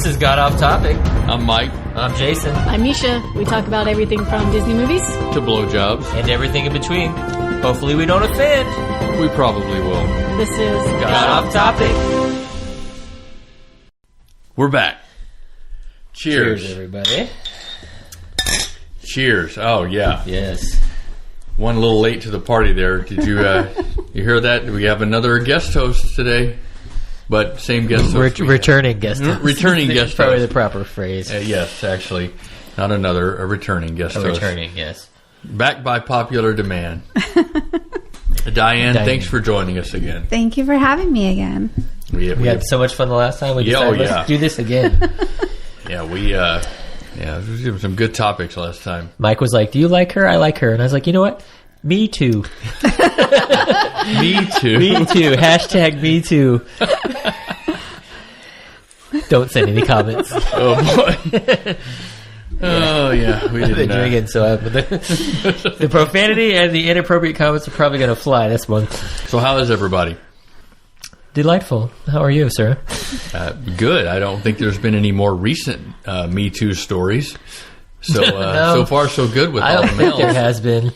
This is God Off Topic. I'm Mike. I'm Jason. I'm Misha. We talk about everything from Disney movies To blowjobs. And everything in between. Hopefully we don't offend. We probably will. This is God Off Topic. We're back. Cheers. Cheers, everybody. Cheers. Oh, yeah. Yes. One a little late to the party there. Did you you hear that? We have another guest host today. But same guest host. Returning guest host. Returning guest Probably host. the proper phrase. Yes, actually. Not another, a returning guest host. Returning, yes. Back by popular demand. Diane, thanks for joining us again. Thank you for having me again. We had so much fun the last time. We decided, let's do this again. Yeah, we did some good topics last time. Mike was like, do you like her? I like her. And I was like, you know what? Me too. Me too. Me too. Hashtag me too. Don't send any comments. Oh, boy. Oh, yeah. We didn't drinking, so the profanity and the inappropriate comments are probably going to fly this month. So how is everybody? Delightful. How are you, sir? Good. I don't think there's been any more recent Me Too stories. So No. So far, so good with I all don't the think males. there has been.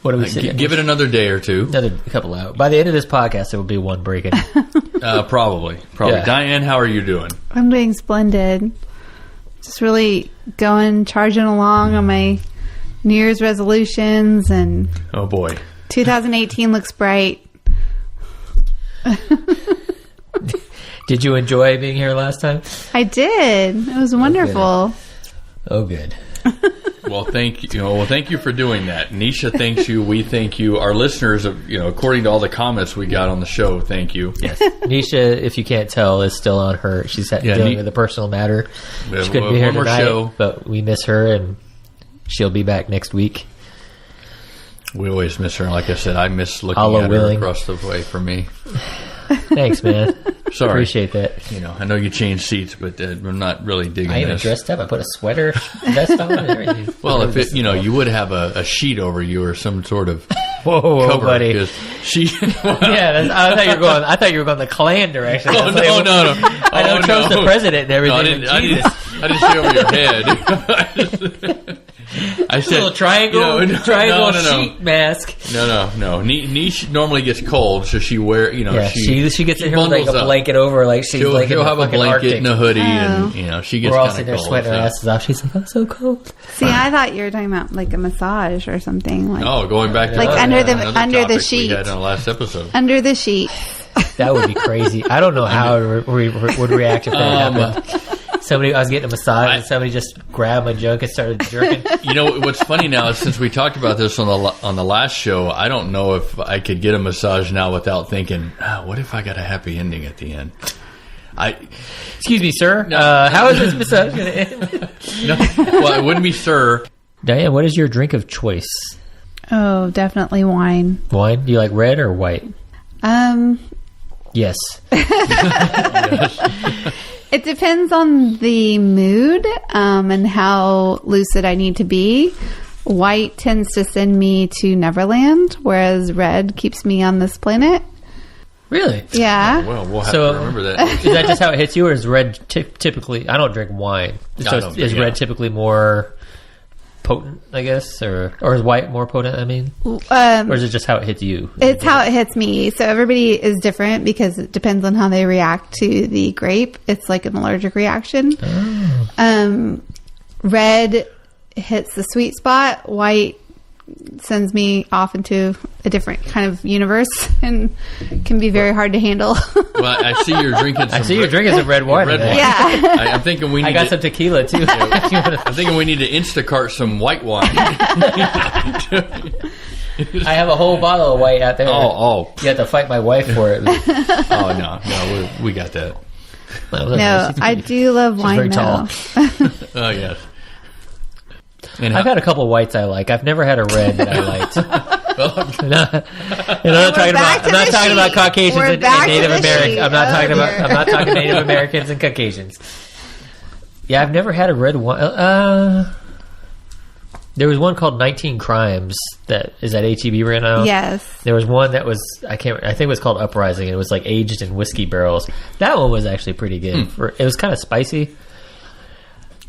What are we saying? Give it another day or two. Another couple out. By the end of this podcast, there will be one breaking. Probably. Yeah. Diane, how are you doing? I'm doing splendid. Just really charging along on my New Year's resolutions, and Oh, boy. 2018 looks bright. Did you enjoy being here last time? I did. It was wonderful. Oh, good. Well, thank you. Well, thank you for doing that. Nisha thanks you. We thank you. Our listeners, according to all the comments we got on the show, thank you. Yes. Nisha, if you can't tell, is still on her. She's dealing with a personal matter. She couldn't be here tonight, but we miss her, and she'll be back next week. We always miss her. Like I said, I miss looking Allah at willing. her across the way from me. Thanks, man. Sorry. Appreciate that. I know you changed seats, but I'm not really digging I even this. dressed up. I put a sweater, vest on, and everything. Well, if it, you would have a sheet over you or some sort of Whoa, cover, buddy. 'cause she. Yeah, I thought you were going the Klan direction. Oh, no. I know Trump's the president and everything. No, I didn't see over your head. I said a little triangle sheet mask. No. Niche normally gets cold, so she wear. She gets in here with like a bundles up. blanket over, like she's She'll like in have the a blanket Arctic. and a hoodie, and she gets We're all kind sitting of there cold. sweating our asses off. She's like, I'm so cold. See, I thought you were talking about like a massage or something. Like, Going back to Like another under the topic sheet. we had in the last episode. under the sheet. That would be crazy. I don't know how we would react if that happened. I was getting a massage and somebody just grabbed my junk and started jerking. What's funny now is since we talked about this on the last show, I don't know if I could get a massage now without thinking, what if I got a happy ending at the end? Excuse me, sir. How is this massage going to end? Well, it wouldn't be sir. Diane, what is your drink of choice? Oh, definitely wine. Wine? Do you like red or white? Yes. It depends on the mood and how lucid I need to be. White tends to send me to Neverland, whereas red keeps me on this planet. Really? Yeah. Well, we'll have to remember that. Is that just how it hits you, or is red typically... I don't drink wine. So is red typically more potent, I guess? Or is white more potent, I mean? Or is it just how it hits you? It's how it hits me. So everybody is different because it depends on how they react to the grape. It's like an allergic reaction. Oh. Red hits the sweet spot. White sends me off into a different kind of universe and can be very hard to handle. Well, I see you're drinking some red wine. Yeah. I'm thinking we need I got some tequila, too. I'm thinking we need to Instacart some white wine. I have a whole bottle of white out there. Oh. You have to fight my wife for it. Oh, no, we got that. No, I do love wine, very though. tall. Oh, yes. And I've had a couple whites I like. I've never had a red that I liked. I'm not talking about Caucasians and Native Americans. I'm not talking Native Americans and Caucasians. Yeah, I've never had a red wine. There was one called 19 Crimes that is at HEB right now. Yes. There was one that was I think it was called Uprising. It was like aged in whiskey barrels. That one was actually pretty good. It was kind of spicy.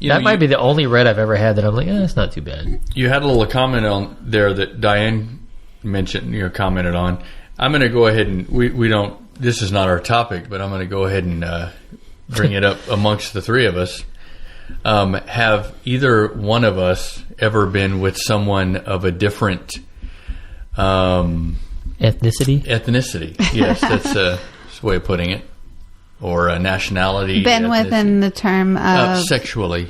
That might be the only red I've ever had that I'm like, it's not too bad. You had a little comment on there that Diane mentioned, commented on. I'm going to go ahead and we don't. This is not our topic, but I'm going to go ahead and bring it up amongst the three of us. Have either one of us ever been with someone of a different ethnicity? Ethnicity, yes, that's a way of putting it. Or a nationality. Been within the term of... sexually.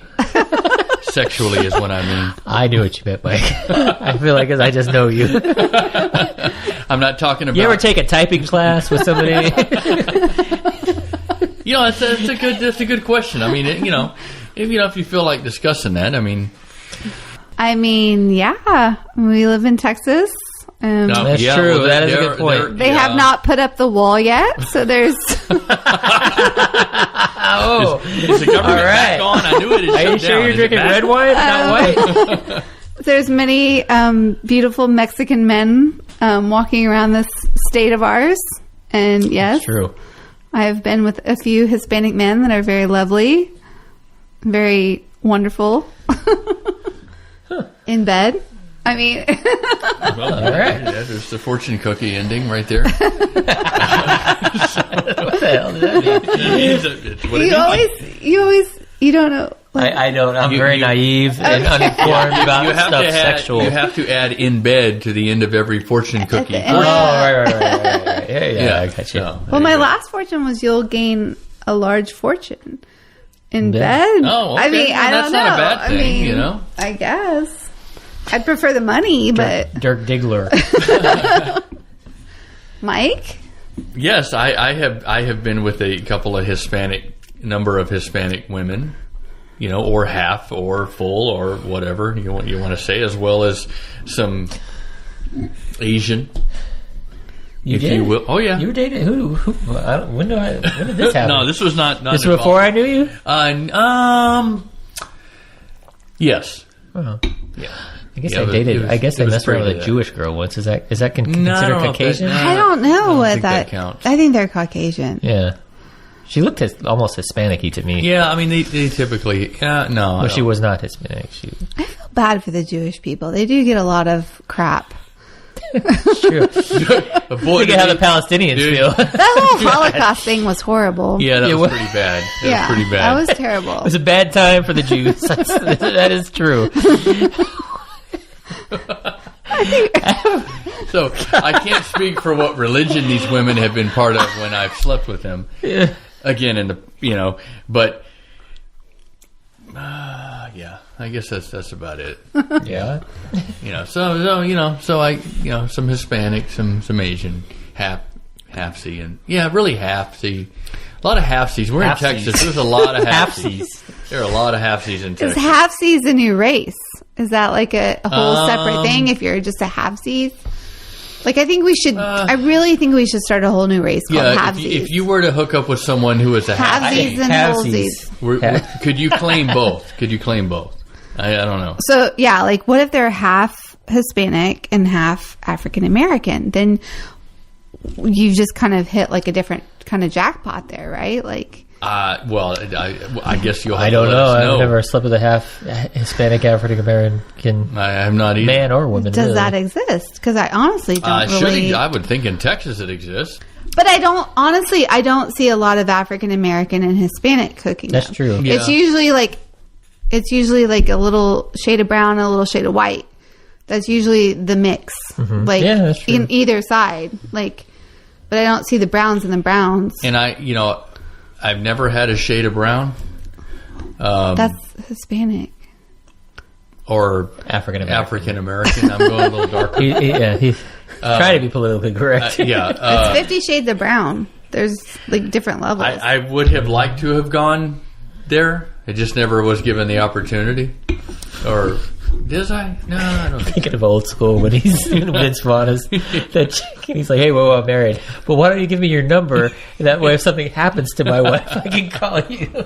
Sexually is what I mean. I knew what you meant, Mike. I feel like I just know you. I'm not talking about... You ever take a typing class with somebody? That's a good question. I mean, if you feel like discussing that, I mean, yeah. We live in Texas. That's true. Well, that is a good point. They have not put up the wall yet, so there's... Is the government back on? I knew it. Are you sure you're drinking red wine, not white? There's many beautiful Mexican men walking around this state of ours. And yes, that's true. I've been with a few Hispanic men that are very lovely, very wonderful in bed. I mean, well, all right. There's the fortune cookie ending right there. What the hell does that mean? You don't know. I don't. I'm very naive and uninformed about stuff sexual. You have to add "in bed" to the end of every fortune cookie. Right. Yeah, I got you. Well, my last fortune was you'll gain a large fortune in bed. Oh, okay. I mean, I don't know. That's not a bad thing, I guess. I'd prefer the money, but... Dirk Diggler. Mike? Yes, I have been with a couple of number of Hispanic women, or half or full or whatever you want to say, as well as some Asian. You will. Oh, yeah. You were dating who? When did this happen? No, this was not this was before I knew you? Yes. Oh. Yeah. I guess I dated. I guess I messed around with a Jewish girl once. Is that considered Caucasian? I don't know what that counts. I think they're Caucasian. Yeah, she looked almost Hispanic-y to me. Yeah, I mean they typically. No, well, she was not Hispanic. I feel bad for the Jewish people. They do get a lot of crap. It's true. Look at how the Palestinians feel. That whole Holocaust thing was horrible. Yeah, that was pretty bad. That was pretty bad. That was terrible. It was a bad time for the Jews. That is true. So I can't speak for what religion these women have been part of when I've slept with them. Yeah. Again, but yeah, I guess that's about it. Yeah. So I some Hispanic, some Asian, half-C, and really half-C. A lot of half-Cs. We're in Texas. There's a lot of half-Cs. There are a lot of half-Cs in Texas. Is half-C's a new race? Is that like a whole separate thing if you're just a half-C's? Like, I think we should... I really think we should start a whole new race called half-C's. If you were to hook up with someone who was a half-C's and whole-C's. Could you claim both? I don't know. So, yeah, like, what if they're half Hispanic and half African-American? Then you just kind of hit, like, a different kind of jackpot there, right? Like... Well, I guess you'll have I to don't let know. us know. I've never slept with a half Hispanic African American. I have not either. Man or woman. Does that exist? Because I honestly don't really... I would think in Texas it exists. But I don't see a lot of African American and Hispanic cooking. That's true. Yeah. It's usually like a little shade of brown and a little shade of white. That's usually the mix. Mm-hmm. Like that's true. in either side. Like, but I don't see the browns and the browns. And I've never had a shade of brown. That's Hispanic. Or African American. I'm going a little darker. He's trying to be politically correct. It's 50 Shades of Brown. There's like different levels. I would have liked to have gone there. I just never was given the opportunity. Or did I? No, I don't think Thinking of old school when he's Vince Vaughn is that chick, and he's like, "Hey, whoa, I'm married. But why don't you give me your number? And that way, if something happens to my wife, I can call you."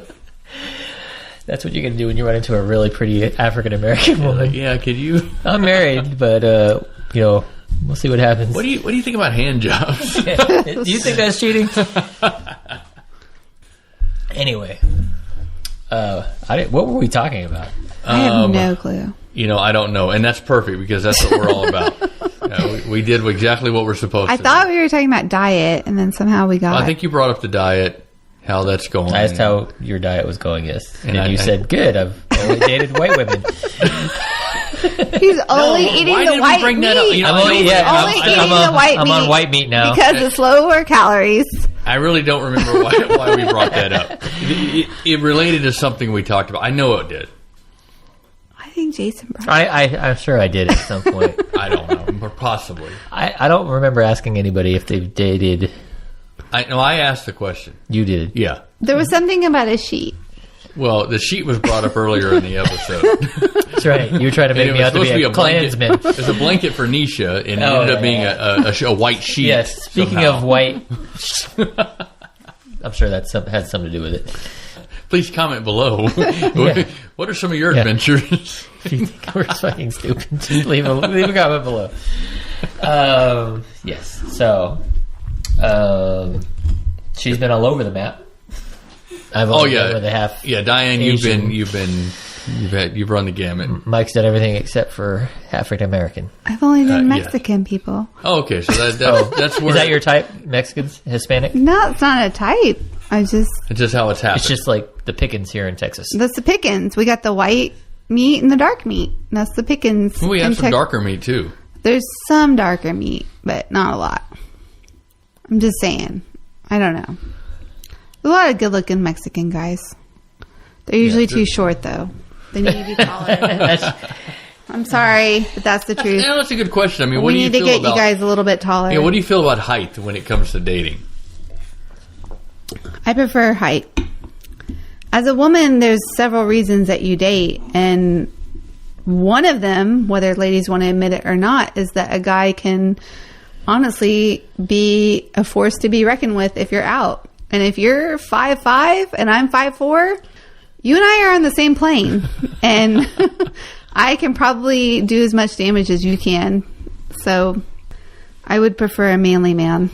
That's what you're going to do when you run into a really pretty African American woman. Yeah, could you? I'm married, but we'll see what happens. What do you think about hand jobs? Do you think that's cheating? Anyway, what were we talking about? I have no clue. I don't know, and that's perfect because that's what we're all about. We did exactly what we're supposed to. I thought we were talking about diet, and then somehow we got. I think you brought up the diet, how that's going. I asked how your diet was going, yes. And you I said, good, I've only dated white women. He's only eating why the did we white bring meat. that up? He's I'm only eating the white meat. I'm on white meat now. Because it's lower calories. I really don't remember why we brought that up. It related to something we talked about. I know it did. I think Jason brought I'm sure I did at some point. I don't know, possibly. I don't remember asking anybody if they've dated. I asked the question. You did. Yeah. There was something about a sheet. Well, the sheet was brought up earlier in the episode. That's right. You were trying to make me out to be a Klansman. There's a blanket for Nisha, and it ended up being a white sheet. Yes. Speaking somehow. of white, I'm sure that had something to do with it. Please comment below. Yeah. What are some of your adventures? If you think we're fucking stupid, just leave a comment below. Yes. So, she's been all over the map. I've only been with a half. Yeah, Diane, Asian. you've run the gamut. Mike's done everything except for African American. I've only done Mexican people. Oh, okay. So that's where Is that your type? Mexicans, Hispanic? No, it's not a type. It's just how it's happened. It's just like the Pickens here in Texas. That's the pickings. We got the white meat and the dark meat. That's the pickings. We have some darker meat too. There's some darker meat, but not a lot. I'm just saying. I don't know. There's a lot of good-looking Mexican guys. They're usually too short, though. They need to be taller. I'm sorry, but that's the truth. Yeah, that's a good question. I mean, we what do you need feel to get about you guys a little bit taller. Yeah, what do you feel about height when it comes to dating? I prefer height. As a woman, there's several reasons that you date, and one of them, whether ladies want to admit it or not, is that a guy can honestly be a force to be reckoned with if you're out. And if you're 5'5" and I'm 5'4", you and I are on the same plane, and I can probably do as much damage as you can. So I would prefer a manly man.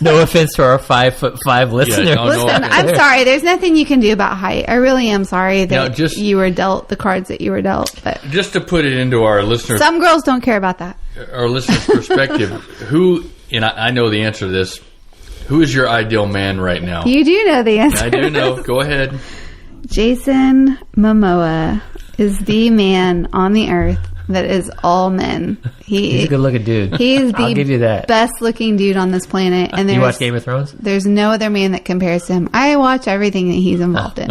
No offense to our 5'5" listeners. Yeah, Listen, I'm sorry. There's nothing you can do about height. I really am sorry that you were dealt the cards that you were dealt. But just to put it into our listeners, some girls don't care about that. Our listeners' perspective, and I know the answer to this. Who is your ideal man right now? You do know the answer. I do know. Go ahead. Jason Momoa is the man on the earth that is all men. He's a good-looking dude. He's the I'll give you that. best-looking dude on this planet. And you watch Game of Thrones? There's no other man that compares to him. I watch everything that he's involved in.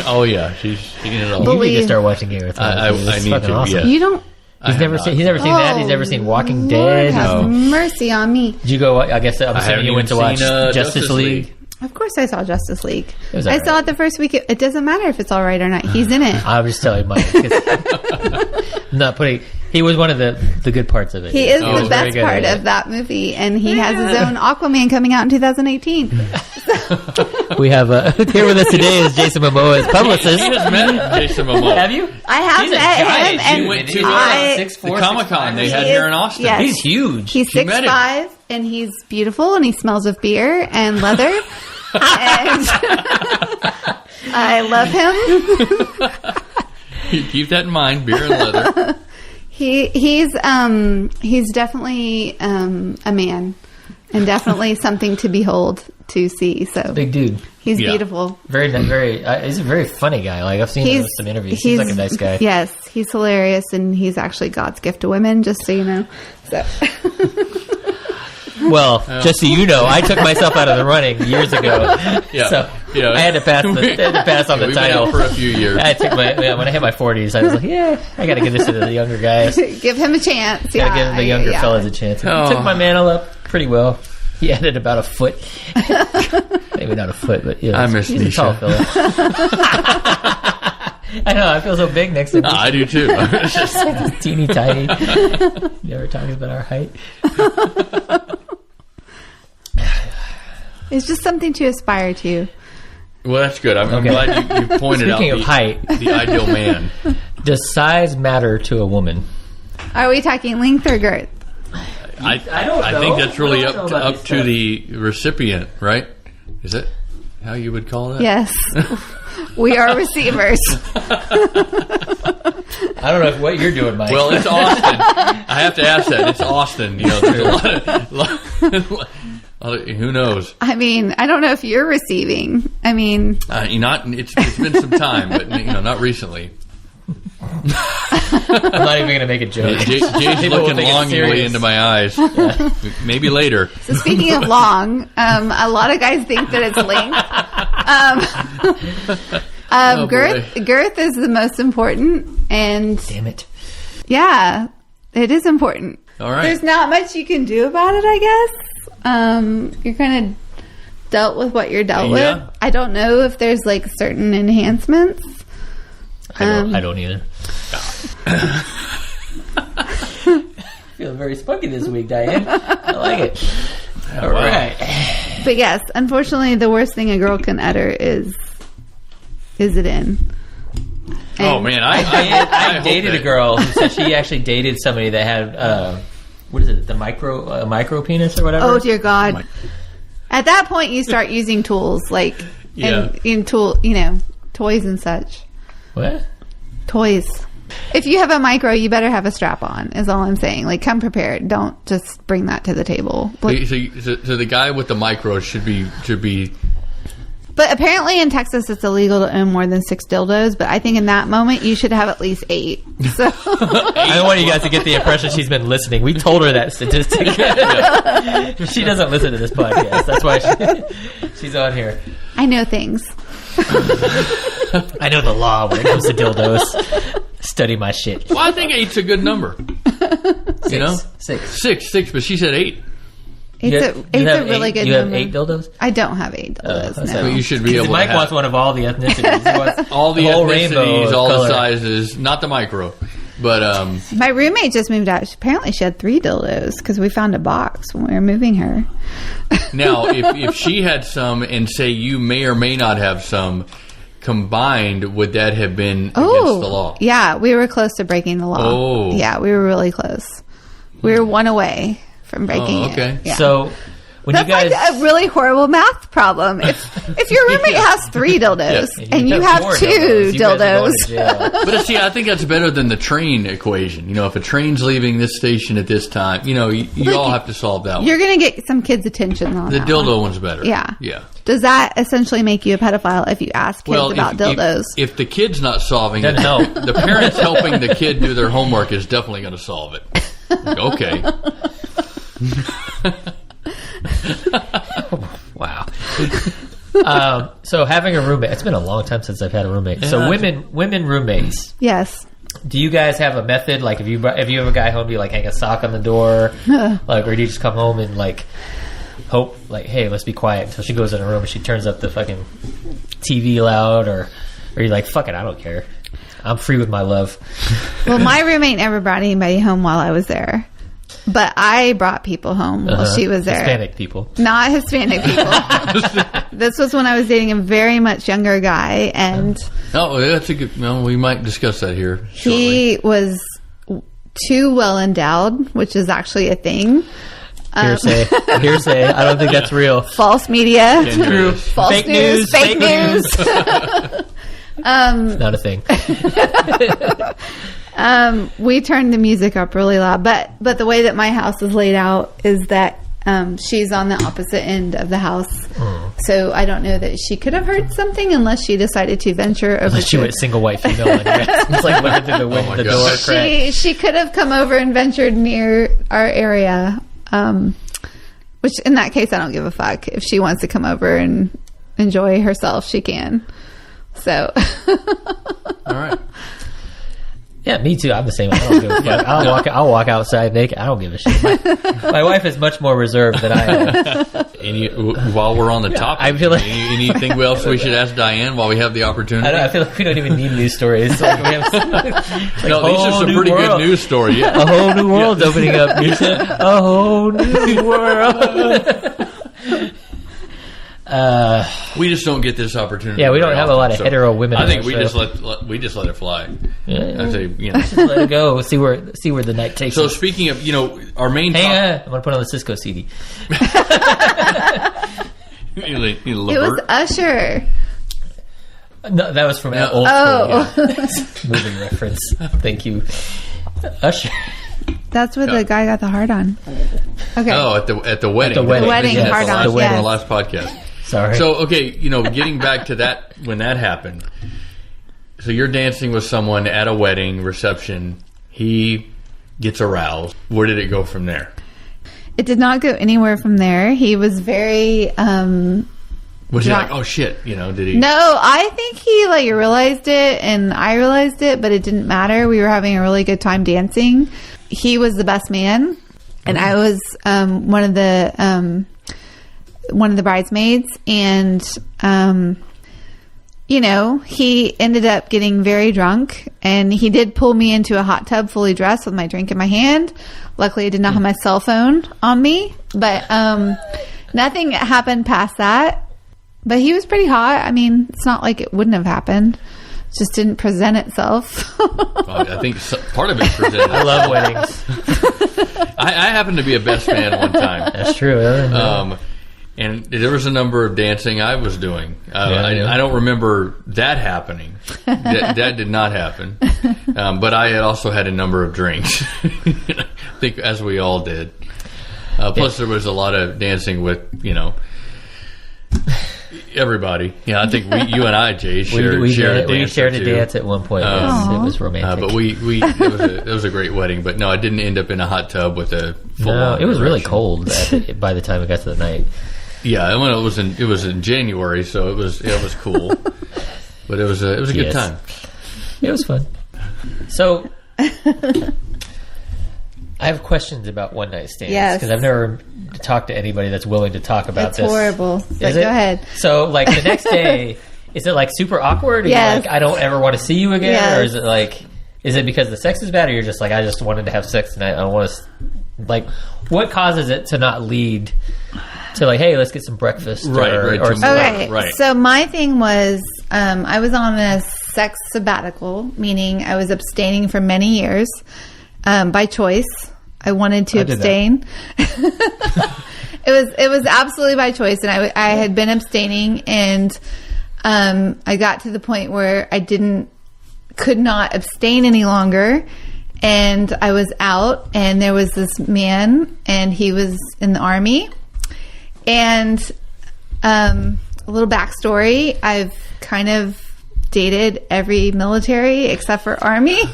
Oh yeah, she's in it all. You need to start watching Game of Thrones. I need to. Awesome. Yeah. You don't. He's never seen that. He's never seen Walking Dead. Have mercy on me. Did you go? I guess I'm assuming you went to watch Justice League. Of course, I saw Justice League. I saw it the first week. It doesn't matter if it's all right or not. He's in it. I'm just telling Mike. Not putting. He was one of the good parts of it. He is the best part of that movie, and he has his own Aquaman coming out in 2018. We have here with us today is Jason Momoa's publicist. You just met Jason Momoa. Have you? I have met him, and he went to the Comic-Con they had here in Austin. Yes. He's huge. He's 6'5", and he's beautiful, and he smells of beer and leather. And I love him. Keep that in mind, beer and leather. He's definitely a man, and definitely something to behold, to see. So big dude. He's beautiful. Very. He's a very funny guy. Like I've seen him in some interviews. He's like a nice guy. Yes, he's hilarious, and he's actually God's gift to women. Just so you know. So. Well, just so you know, I took myself out of the running years ago. Yeah. So I had to pass on the title for a few years. I took when I hit my 40s, I was like, I got to give this to the younger guys. Give him a chance. Got to give the younger fellas a chance. Took my mantle up pretty well. He added about a foot. Maybe not a foot, but I miss he's a tall fella. I know, I feel so big next to him. I do too. It's just teeny tiny. Never talking about our height. It's just something to aspire to. Well, that's good. I'm Okay. glad you pointed Speaking out of height. the ideal man. Does size matter to a woman? Are we talking length or girth? I don't think know. that's really I don't know up about to these the recipient, right? Is that how you would call that? Yes. We are receivers. I don't know what you're doing, Mike. Well, it's Austin. I have to ask that. It's Austin. You know, there's a lot of who knows? I mean, I don't know if you're receiving. I mean, It's been some time, but not recently. I'm not even going to make a joke. Jay's People will looking think it's longingly serious. into my eyes. Maybe later. so speaking of long, a lot of guys think that it's length. Oh, Girth is the most important, and Damn it. yeah, it is important. All right. There's not much you can do about it, I guess. You're kind of dealt with what you're dealt Yeah. with. I don't know if there's like certain enhancements. I don't either. Feeling very spunky this week, Diane. I like it. All wow. right. But yes, unfortunately, the worst thing a girl can utter is it in? Oh And- man, I hope dated that- a girl who said she actually dated somebody that had what is it? The micro penis or whatever. Oh dear God! At that point, you start using tools like Yeah. toys and such. What? Toys. If you have a micro, you better have a strap on. Is all I'm saying. Like, come prepared. Don't just bring that to the table. So the guy with the micro should be. But apparently in Texas, it's illegal to own more than 6 dildos. But I think in that moment, you should have at least 8. So I don't want you guys to get the impression she's been listening. We told her that statistic. She doesn't listen to this podcast. That's why she's on here. I know things. I know the law when it comes to dildos. Study my shit. Well, I think 8's a good number. You know, 6. 6, but she said 8. It's a really good You number. have 8 dildos? I don't have 8 dildos. that's no. But you should be able Mike to have wants one of all the ethnicities. He wants all the whole ethnicities, rainbow of all color. the sizes, not the micro. But My roommate just moved out. Apparently, she had 3 dildos because we found a box when we were moving her. now, if she had some, and say you may or may not have some combined, would that have been against the law? Yeah, we were close to breaking the law. Oh. Yeah, we were really close. We were one away from breaking okay. it. Yeah. So, when That's you guys... like a really horrible math problem. If your roommate has 3 dildos and you have 2 you guys are going dildos, to jail. But see, I think that's better than the train equation. You know, if a train's leaving this station at this time, you Look, all have to solve that one. you're going to get some kids' attention on The that dildo one. one's better. Yeah. Yeah. Does that essentially make you a pedophile if you ask kids about dildos? If the kid's not solving it, Doesn't help. the parents helping the kid do their homework is definitely going to solve it. Like, okay. Wow. So having a roommate, it's been a long time since I've had a roommate. So women roommates, Yes. do you guys have a method? Like if you have a guy home, do you like hang a sock on the door? Like, or do you just come home and like hope like, hey, let's be quiet until she goes in her room and she turns up the fucking TV loud, or you're like, fuck it, I don't care. I'm free with my love. Well, my roommate never brought anybody home while I was there. But I brought people home while she was there. Hispanic people. Not Hispanic people. This was when I was dating a very much younger guy, and Oh, that's a good. Well, we might discuss that here shortly. he was too well endowed, which is actually a thing. Hearsay. I don't think that's real. False media. True. False Fake news. Fake news. Not a thing. We turned the music up really loud, but the way that my house is laid out is that she's on the opposite end of the house, so I don't know that she could have heard something unless she decided to venture over. Unless she went single white female on here. It's like looking through the window, my the God. door crack. She could have come over and ventured near our area, which in that case I don't give a fuck. If she wants to come over and enjoy herself, she can. So All right. Yeah, me too. I'm the same. I don't give a fuck. I'll walk outside naked. I don't give a shit. My wife is much more reserved than I am. While we're on the topic, I feel like- anything else we should ask Diane while we have the opportunity? I feel like we don't even need news stories. Like we have, No, these are some pretty good news stories. Yeah. A whole new world's opening up. A whole new world. We just don't get this opportunity. Yeah, we don't very have a often, lot of so hetero women. I on think our we show. just let it fly. Yeah. I say, Just let it go. See where the night takes So us. speaking of, our main Hang topic. on, I'm gonna put on the Cisco CD. It It was Usher. No, that was from Yeah. old Oh. school. Yeah. Movie reference. Thank you, Usher. That's where the guy got the heart on. Okay. Oh, at the wedding. The wedding. Wedding Yes, hard on, the wedding. The yes. last podcast. Sorry. So, okay, getting back to that, when that happened. So you're dancing with someone at a wedding reception. He gets aroused. Where did it go from there? It did not go anywhere from there. He was very Was he Yeah. like, oh shit, did he? No, I think he realized it and I realized it, but it didn't matter. We were having a really good time dancing. He was the best man and I was one of the bridesmaids, and he ended up getting very drunk, and he did pull me into a hot tub fully dressed with my drink in my hand. Luckily I did not have my cell phone on me, but nothing happened past that. But he was pretty hot. I mean, it's not like it wouldn't have happened. It just didn't present itself. I think part of it presented. I love weddings. I happened to be a best man one time. That's true. And there was a number of dancing I was doing. I don't remember that happening. That did not happen. But I had also had a number of drinks. I think as we all did. Plus there was a lot of dancing with, everybody. Yeah, I think you and I, Jay, shared we a dance. shared a dance at one point. It was romantic. But it was a great wedding. But no, I didn't end up in a hot tub with a full. No, it was really erection. cold by the time it got to the night. Yeah, when it was in January, so it was cool. But it was a good Yes. time. It was fun. So, I have questions about one night stands Yes. because I've never talked to anybody that's willing to talk about It's this. horrible. But Is go it? ahead. So, the next day, is it super awkward? Are you Yes. I don't ever want to see you again, Yes. or is it is it because the sex is bad, or you're just I just wanted to have sex tonight? I don't want to. What causes it to not lead to hey, let's get some breakfast, Right, or to- something? Okay, Right. so my thing was I was on a sex sabbatical, meaning I was abstaining for many years by choice. I wanted to I did that. abstain. It was absolutely by choice, and I had been abstaining, and I got to the point where I could not abstain any longer, and I was out, and there was this man, and he was in the Army. And a little backstory: I've kind of dated every military except for Army. So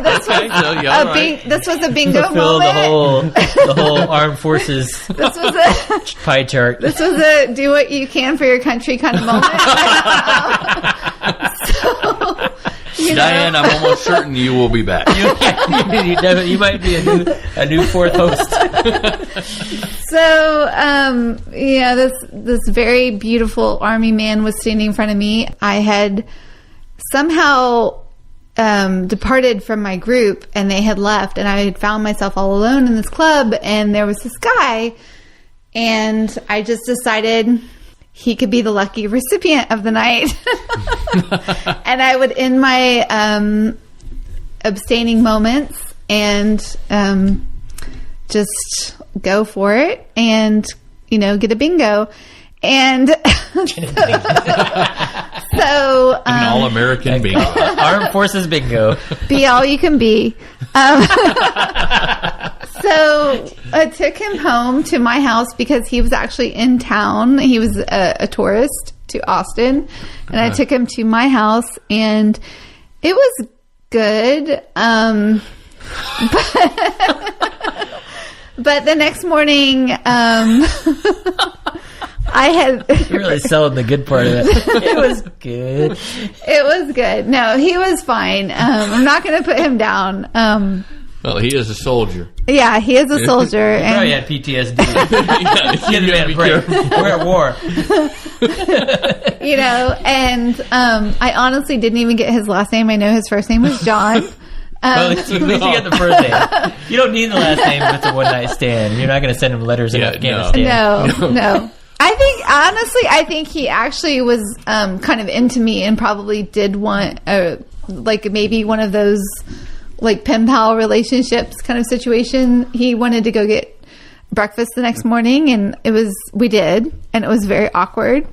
this was this was a bingo Fulfill moment. the whole armed forces This was a pie chart. this was a do what you can for your country kind of moment. So, Diane, I'm almost certain you will be back. you might be a new fourth host. So, this very beautiful Army man was standing in front of me. I had somehow departed from my group, and they had left, and I had found myself all alone in this club, and there was this guy, and I just decided he could be the lucky recipient of the night. And I would end my abstaining moments and just go for it and get a bingo. And so An all-American bingo. Armed forces bingo. be all you can be. So I took him home to my house because he was actually in town. He was a tourist to Austin, and I took him to my house, and it was good. But the next morning, I had You're really selling the good part of it. It was good. it was good. No, he was fine. I'm not going to put him down. Well, he is a soldier. Yeah, he is a soldier. Probably And had PTSD. Give him a break. We're at war. and I honestly didn't even get his last name. I know his first name was John. Well, at least you get the first name. You don't need the last name if it's a one night stand. You're not going to send him letters in Yeah, Afghanistan. No. I think he actually was kind of into me and probably did want like maybe one of those like pen pal relationships kind of situation. He wanted to go get breakfast the next morning, and we did, and it was very awkward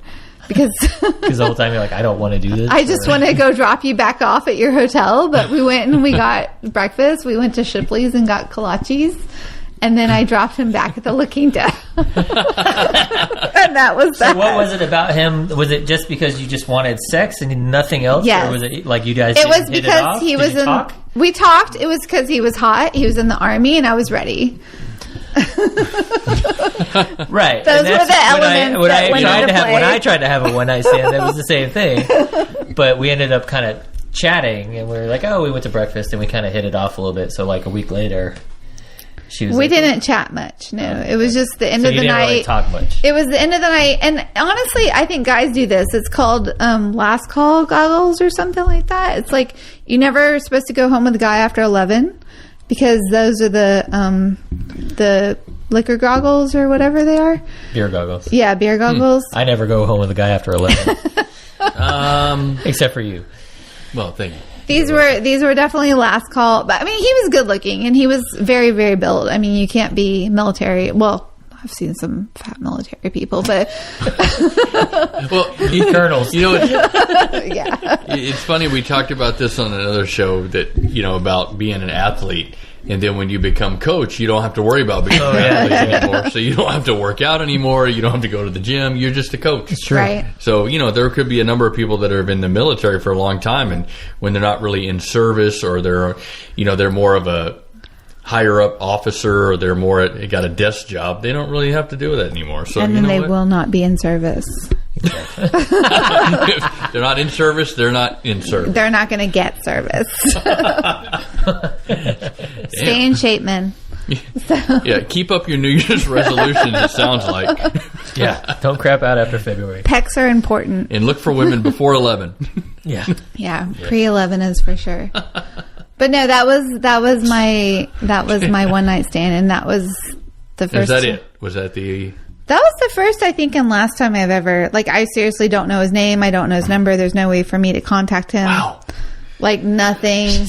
because the whole time you're like, I don't want to do this. I just want to go drop you back off at your hotel, but we went and we got breakfast. We went to Shipley's and got kolaches. And then I dropped him back at the La Quinta. And that was that. So what was it about him? Was it just because you just wanted sex and nothing else? Yes. Or was it like you guys It didn't was hit because it off? he Did was you in... talk? We talked. It was because he was hot. He was in the Army, and I was ready. Right. Those And were that's the elements when that went into play. When I tried to have a one-night stand, that was the same thing. But we ended up kind of chatting, and we were like, oh, we went to breakfast, and we kind of hit it off a little bit. So like a week later... We didn't chat much. No, it was just the end of the you didn't night. really talk much. It was the end of the night, and honestly, I think guys do this. It's called last call goggles or something like that. It's like you're never supposed to go home with a guy after 11 because those are the liquor goggles or whatever they are. Beer goggles. Yeah, beer goggles. I never go home with a guy after 11. Except for you. Well, thank you. These were definitely last call, but I mean, he was good looking and he was very, very built. I mean, you can't be military. Well, I've seen some fat military people, but well, colonels. You know, yeah, it's funny. We talked about this on another show that about being an athlete. And then when you become coach, you don't have to worry about being an athlete anymore. So you don't have to work out anymore. You don't have to go to the gym. You're just a coach. It's true. Right. So, there could be a number of people that have been in the military for a long time. And when they're not really in service or they're more of a higher up officer or they're more got a desk job, they don't really have to do that anymore. So, and then they will not be in service. If they're not in service, they're not in service. They're not going to get service. Stay in shape, man. Yeah, keep up your New Year's resolutions, it sounds like. Yeah, don't crap out after February. Pecs are important. And look for women before 11. Yeah. Yeah, pre-11 is for sure. But no, that was my one night stand, and that was the first. Is that it? Was that the... That was the first, I think, and last time I've ever... Like, I seriously don't know his name. I don't know his number. There's no way for me to contact him. Wow. Like, nothing.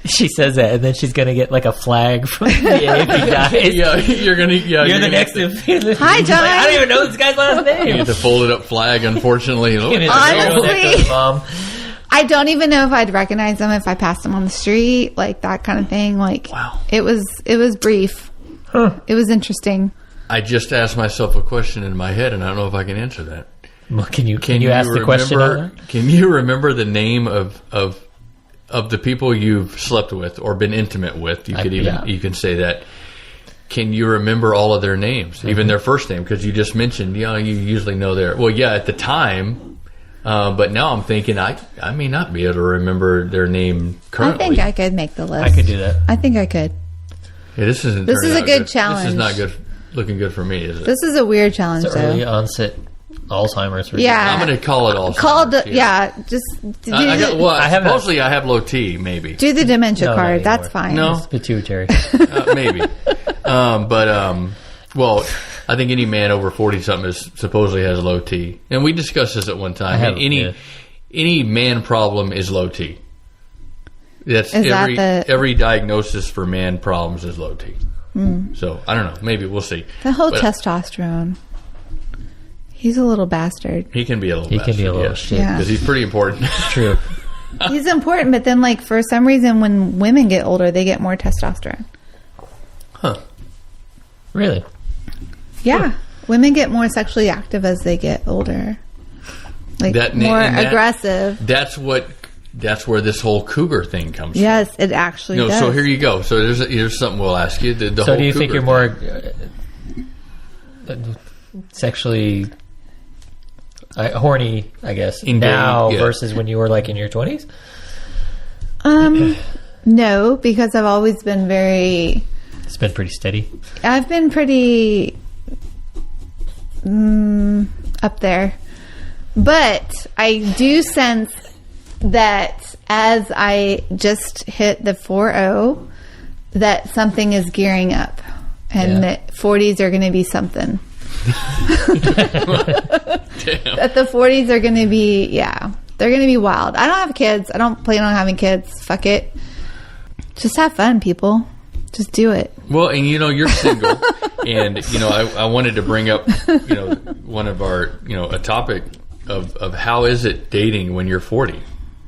She says that, and then she's going to get, like, a flag from the VA if he dies. Yeah, you're going to... Yeah, You're the next... Hi, John. I don't even know this guy's last name. You get the folded up flag, unfortunately. Honestly... Mom. I don't even know if I'd recognize him if I passed him on the street, like that kind of thing. Like, wow. It was brief. Huh. It was interesting. I just asked myself a question in my head, and I don't know if I can answer that. Well, can you ask the question? Can you remember the name of the people you've slept with or been intimate with? You can say that. Can you remember all of their names, even their first name? Because you just mentioned, you usually know their. Well, yeah, at the time, but now I'm thinking I may not be able to remember their name currently. I think I could make the list. I could do that. I think I could. Yeah, this is a good challenge. This is not good. Looking good for me, is it? This is a weird challenge, it's early onset Alzheimer's. Yeah. I'm going to call it Alzheimer's. Just I have low T, maybe. Do the dementia No, card. not That's anymore. fine. No. It's pituitary. Maybe. Well, I think any man over 40-something supposedly has low T. And we discussed this at one time. Any man problem is low T. That's every diagnosis for man problems is low T. So, I don't know. Maybe we'll see. The whole testosterone. He's a little bastard. He can be a little shit. Yeah. Because he's pretty important. True. He's important, but then, like, for some reason, when women get older, they get more testosterone. Huh. Really? Yeah. Women get more sexually active as they get older. Like, more aggressive. That's where this whole cougar thing comes from. Yes, it actually does. So here you go. So here's something we'll ask you. The so whole do you cougar think you're more sexually horny, I guess, now versus when you were like in your 20s? No, because I've always been very... It's been pretty steady. I've been pretty up there. But I do sense that as I just hit the 4-0, that something is gearing up. And that 40s are going to be something. That the 40s are going to be, they're going to be wild. I don't have kids. I don't plan on having kids. Fuck it. Just have fun, people. Just do it. Well, and you're single, and I wanted to bring up one of our a topic of how is it dating when you're 40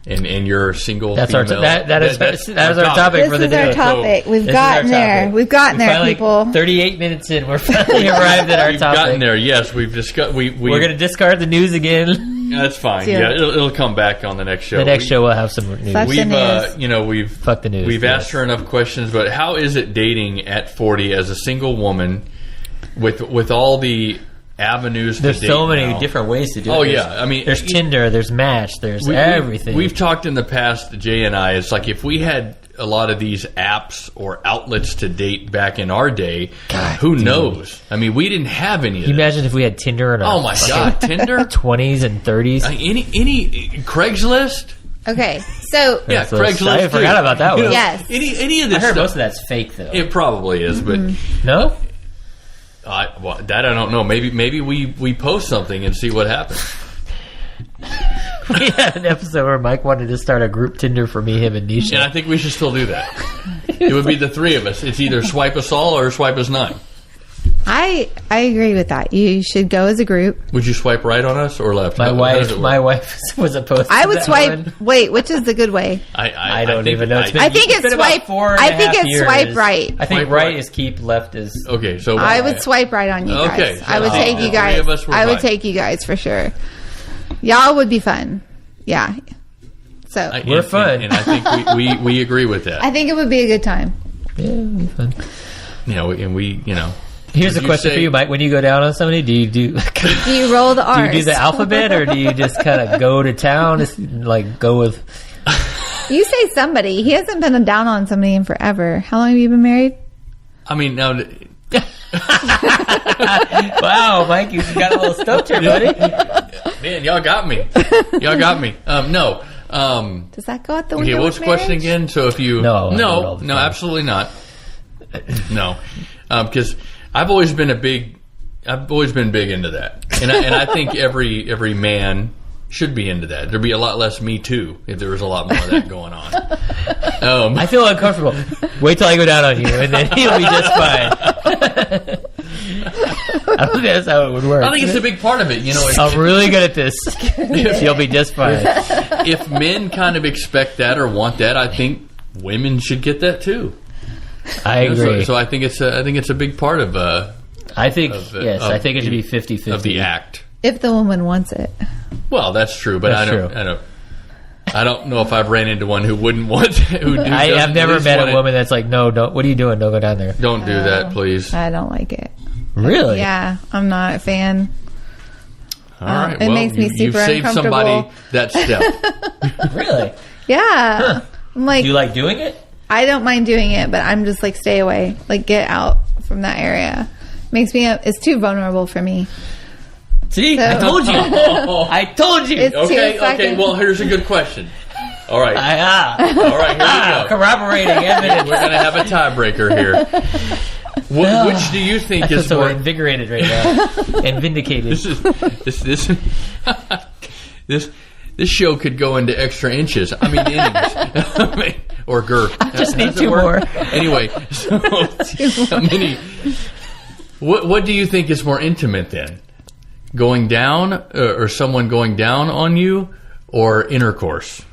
and you're single. That's female. that is our topic for the day. This is our topic. We've This gotten is our there. topic. We've gotten there, Finally, people. 38 minutes in, we're finally arrived at our We've topic. gotten there. Yes, we've discussed. We're going to discard the news again. That's fine. Yeah. Yeah, it'll come back on the next show. The next show we'll have some news. Fuck the news. We've Fuck the news. We've yes. asked her enough questions, but how is it dating at 40 as a single woman with all the avenues? There's to so date many now? different ways to do it. Oh There's- yeah, I mean, there's Tinder, there's Match, there's everything. We've talked in the past, Jay and I. It's like if we had a lot of these apps or outlets to date back in our day, God, who dude. knows? I mean, we didn't have any of Can you this. imagine if we had Tinder in our Oh my God, Tinder, 20s and 30s? any Craigslist? Okay, so Yeah, So Craigslist. I forgot too. about that one. Yes. Any of I this heard stuff. most of that's fake though. It probably is, but No? that I don't know. Maybe we post something and see what happens. We had an episode where Mike wanted to start a group Tinder for me, him, and Nisha. And I think we should still do that. It would be the three of us. It's either swipe us all or swipe us nine. I agree with that. You should go as a group. Would you swipe right on us or left? My How does it wife work? was opposed to I would that swipe. one. Wait, which is the good way? I don't think- even know. It's been, I think it's it's been about swipe- 4.5 I think it's years. swipe right. I think Swipe right right. is keep, left is... Okay, so I would swipe right on you guys. Okay, so I would the take you three guys. of us were I would fine. take you guys for sure. Y'all would be fun. Yeah. So We're fun. and I think we agree with that. I think it would be a good time. Yeah, it'll be fun. And we Here's a Would you question say- for you, Mike. When you go down on somebody, do you Do you roll the do R's? you do the alphabet, or do you just kind of go to town? Just, like go with... You say somebody. He hasn't been down on somebody in forever. How long have you been married? I mean, now Wow, Mike, you got a little stumped here, buddy. man, y'all got me. No. Does that go out the window? Okay, what's the with question marriage? again? So if you No, I do it all the no, time. absolutely not. No, because I've always been big into that, and I think every man should be into that. There'd be a lot less Me Too if there was a lot more of that going on. I feel uncomfortable. Wait till I go down on you, and then you'll be just fine. I don't think that's how it would work. I think it's a big part of it. I'm really good at this. You'll be just fine. If men kind of expect that or want that, I think women should get that too. I agree. So I think it's a big part of I think, of, yes, of I think it should be the- 50-50. of the act. If the woman wants it. Well, that's true, but That's I don't know if I've ran into one who wouldn't want who doesn't I've at never least met want a it. woman that's like, no, don't. What are you doing? Don't go down there. Don't do that, please. I don't like it. Really? Yeah, I'm not a fan. All right. it well, makes me you've super saved uncomfortable. somebody that step. Really? Yeah. I'm like, Do you like doing it? I don't mind doing it, but I'm just like, stay away. Like, get out from that area. Makes me, it's too vulnerable for me. See, So- I told you. I told you. It's too Okay. fucking- Well, here's a good question. All right. All right. Here we go. Corroborating evidence. We're gonna have a tiebreaker here. Which do you think I feel is so more? invigorated right now and vindicated. This show could go into extra inches. I mean innings, or girth. I just need two more. Anyway, so how many? What do you think is more intimate then? Going down, or someone going down on you, or intercourse?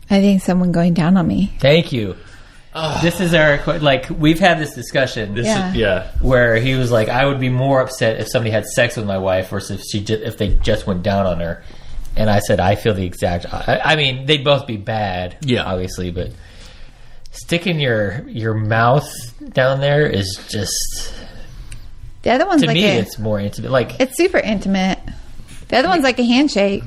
I think someone going down on me. Thank you. This is our we've had this discussion. Yeah. Where he was like, I would be more upset if somebody had sex with my wife versus if they just went down on her. And I said, I feel the exact. I mean, they'd both be bad, Yeah. obviously, but sticking your mouth down there is just, The other one's to like me, a, it's more intimate. Like it's super intimate. The other one's like a handshake.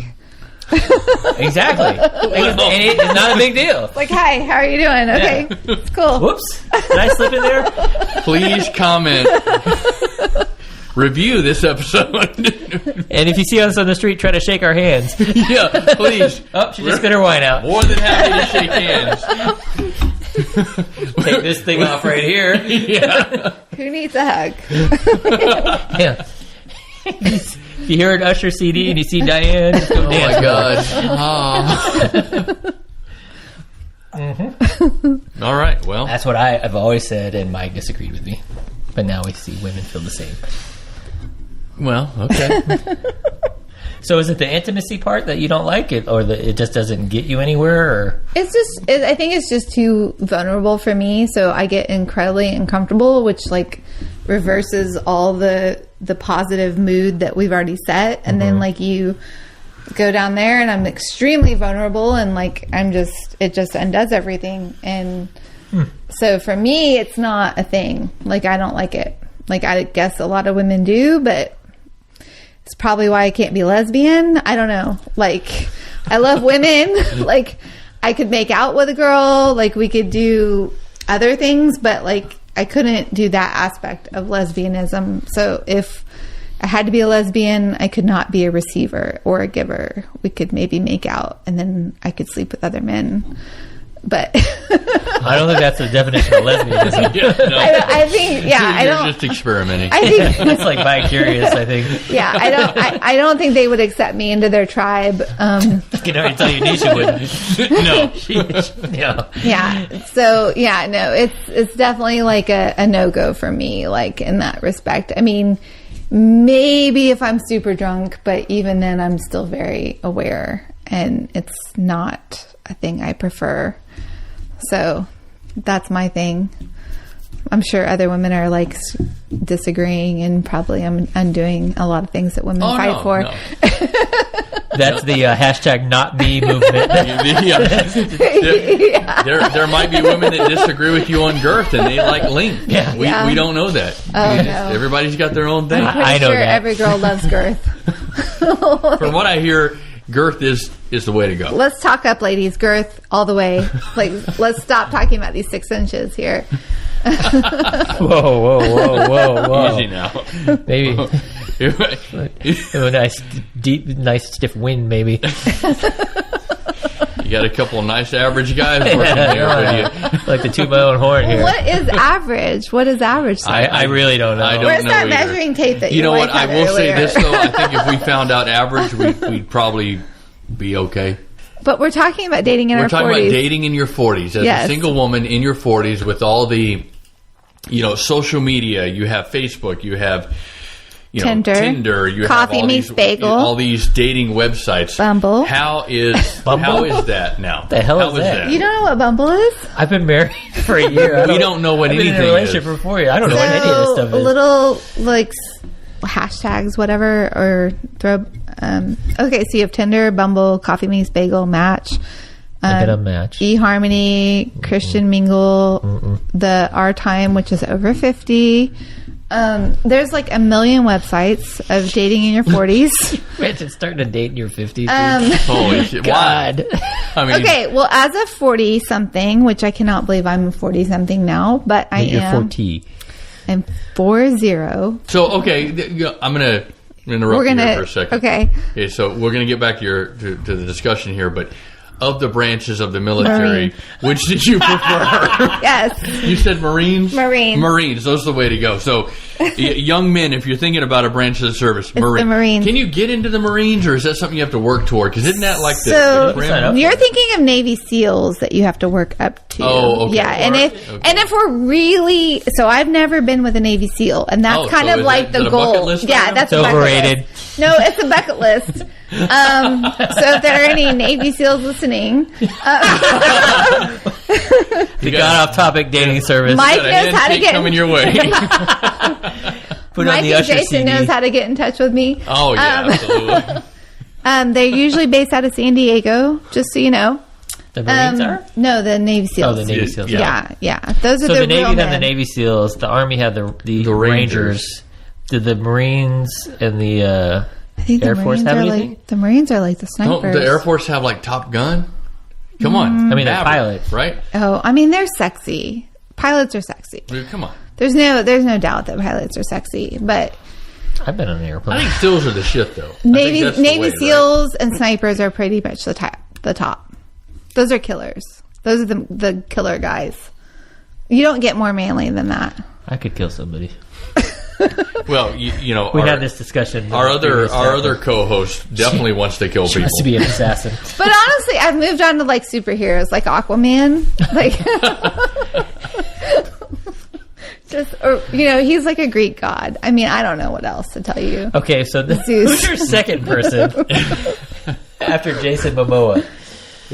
exactly, and it's not a big deal. Like, hi, how are you doing? Okay, it's cool. Whoops, did I slip in there? Please comment. Review this episode. And if you see us on the street, try to shake our hands. Yeah, please. Oh, she just spit her wine out. More than happy to shake hands. Take this thing off right here. Yeah. Who needs a hug? Yeah. If you hear an Usher CD and you see Diane, just go Oh dance my with her. God. All right. Well, That's what I've always said, and Mike disagreed with me. But now we see women feel the same. okay. So is it the intimacy part that you don't like it, or it just doesn't get you anywhere? Or It's just, I think it's just too vulnerable for me. So I get incredibly uncomfortable, which like reverses all the positive mood that we've already set. And then like you go down there and I'm extremely vulnerable and like it just undoes everything. And so for me, it's not a thing. Like I don't like it. Like I guess a lot of women do, but it's probably why I can't be lesbian. I don't know. Like, I love women. Like, I could make out with a girl. Like, we could do other things, but like, I couldn't do that aspect of lesbianism. So if I had to be a lesbian, I could not be a receiver or a giver. We could maybe make out and then I could sleep with other men. But I don't think that's the definition of lesbianism. I think, yeah, I You're don't. just experimenting. I think, It's like bi-curious, I think. yeah, I don't think they would accept me into their tribe. I can already tell you Nisha wouldn't. No. Yeah. Yeah. So yeah, no, it's definitely like a no-go for me, like in that respect. I mean, maybe if I'm super drunk, but even then I'm still very aware and it's not a thing I prefer. So that's my thing. I'm sure other women are like disagreeing and probably I'm undoing a lot of things that women fight for. No. That's the hashtag not me movement. There might be women that disagree with you on girth and they like length. Yeah. We don't know that. Oh, no. Everybody's got their own thing. I know sure that. every girl loves girth. From what I hear, girth is the way to go. Let's talk up, ladies. Girth all the way. Like, let's stop talking about these 6 inches here. Whoa. Easy now. Maybe a nice, deep, nice stiff wind. Maybe. You got a couple of nice average guys working there with you. Like the toot my own horn here. What is average? What is average? I really don't know. I don't Where's know that either. measuring tape that You know your what? wife I had will say earlier? this though. I think if we found out average, we'd probably be okay. But we're talking about dating in We're our talking 40s. about dating in your 40s as Yes. a single woman in your 40s with all the, social media. You have Facebook. You have, Tinder. You Coffee have all Meets these, Bagel. all these dating websites. Bumble. How is that now? The hell How is that? You don't know what Bumble is? I've been married for a year. We don't know what I've been in a anything relationship is. for 4 years. I don't know what any of this So, stuff is. little, like, hashtags, whatever, or throw... okay, so you have Tinder, Bumble, Coffee Meets Bagel, Match. I've been on Match. eHarmony, Christian Mingle, the Our Time, which is over 50. There's like a million websites of dating in your 40s. Imagine starting to date in your 50s. Holy shit! God. Why? I mean, Okay, well, as a 40-something, which I cannot believe I'm a 40-something now, but I You're am. 40. I'm 40. So okay, I'm gonna interrupt We're you gonna here for a second. Okay. Okay, so we're gonna get back to to the discussion here, but of the branches of the military, Marine. which did you prefer? Yes. You said Marines? Marines. Marines. Those are the way to go. So, young men, if you're thinking about a branch of the service, the Marines. Can you get into the Marines, or is that something you have to work toward? Because isn't that like So, the Sign up. You're thinking of Navy SEALs that you have to work up to. Oh, okay. Yeah, and Alright, if okay. and if we're really so, I've never been with a Navy SEAL, and that's Oh, kind so of is like it- the is it a bucket goal. list Yeah, item? that's It's a bucket overrated. list. No, it's a bucket list. So if there are any Navy SEAls listening, The God off topic dating service. Mike Got a knows how to handshake get coming your way. Put Mike on the and Usher Jason CD. knows how to get in touch with me. Oh yeah, absolutely. They're usually based out of San Diego, just so you know. The Marines are? No, the Navy SEALs. Oh, the Navy SEALs. Yeah. Yeah. Those are So the the Navy real had men. the Navy SEALs. The Army had the Rangers. Did the Marines and the I think Air the Force Marines have are anything? like the Marines are like the Don't snipers. the Air Force have like Top Gun? Come on. I mean, they're Maverick, pilots. right? Oh, I mean they're sexy. Pilots are sexy. Dude, come on. There's no doubt that pilots are sexy, but I've been on an I airplane. think SEALs are the shit though. I think Navy that's the way, right? SEAls and snipers are pretty much the top. Those are killers. Those are the killer guys. You don't get more manly than that. I could kill somebody. Well, you know, We had this discussion. Our other co-host definitely wants to kill She people. wants to be an assassin. But honestly, I've moved on to like superheroes, like Aquaman. Like, just, or, you know, he's like a Greek god. I mean, I don't know what else to tell you. Okay, so Zeus. who's your second person after Jason Momoa?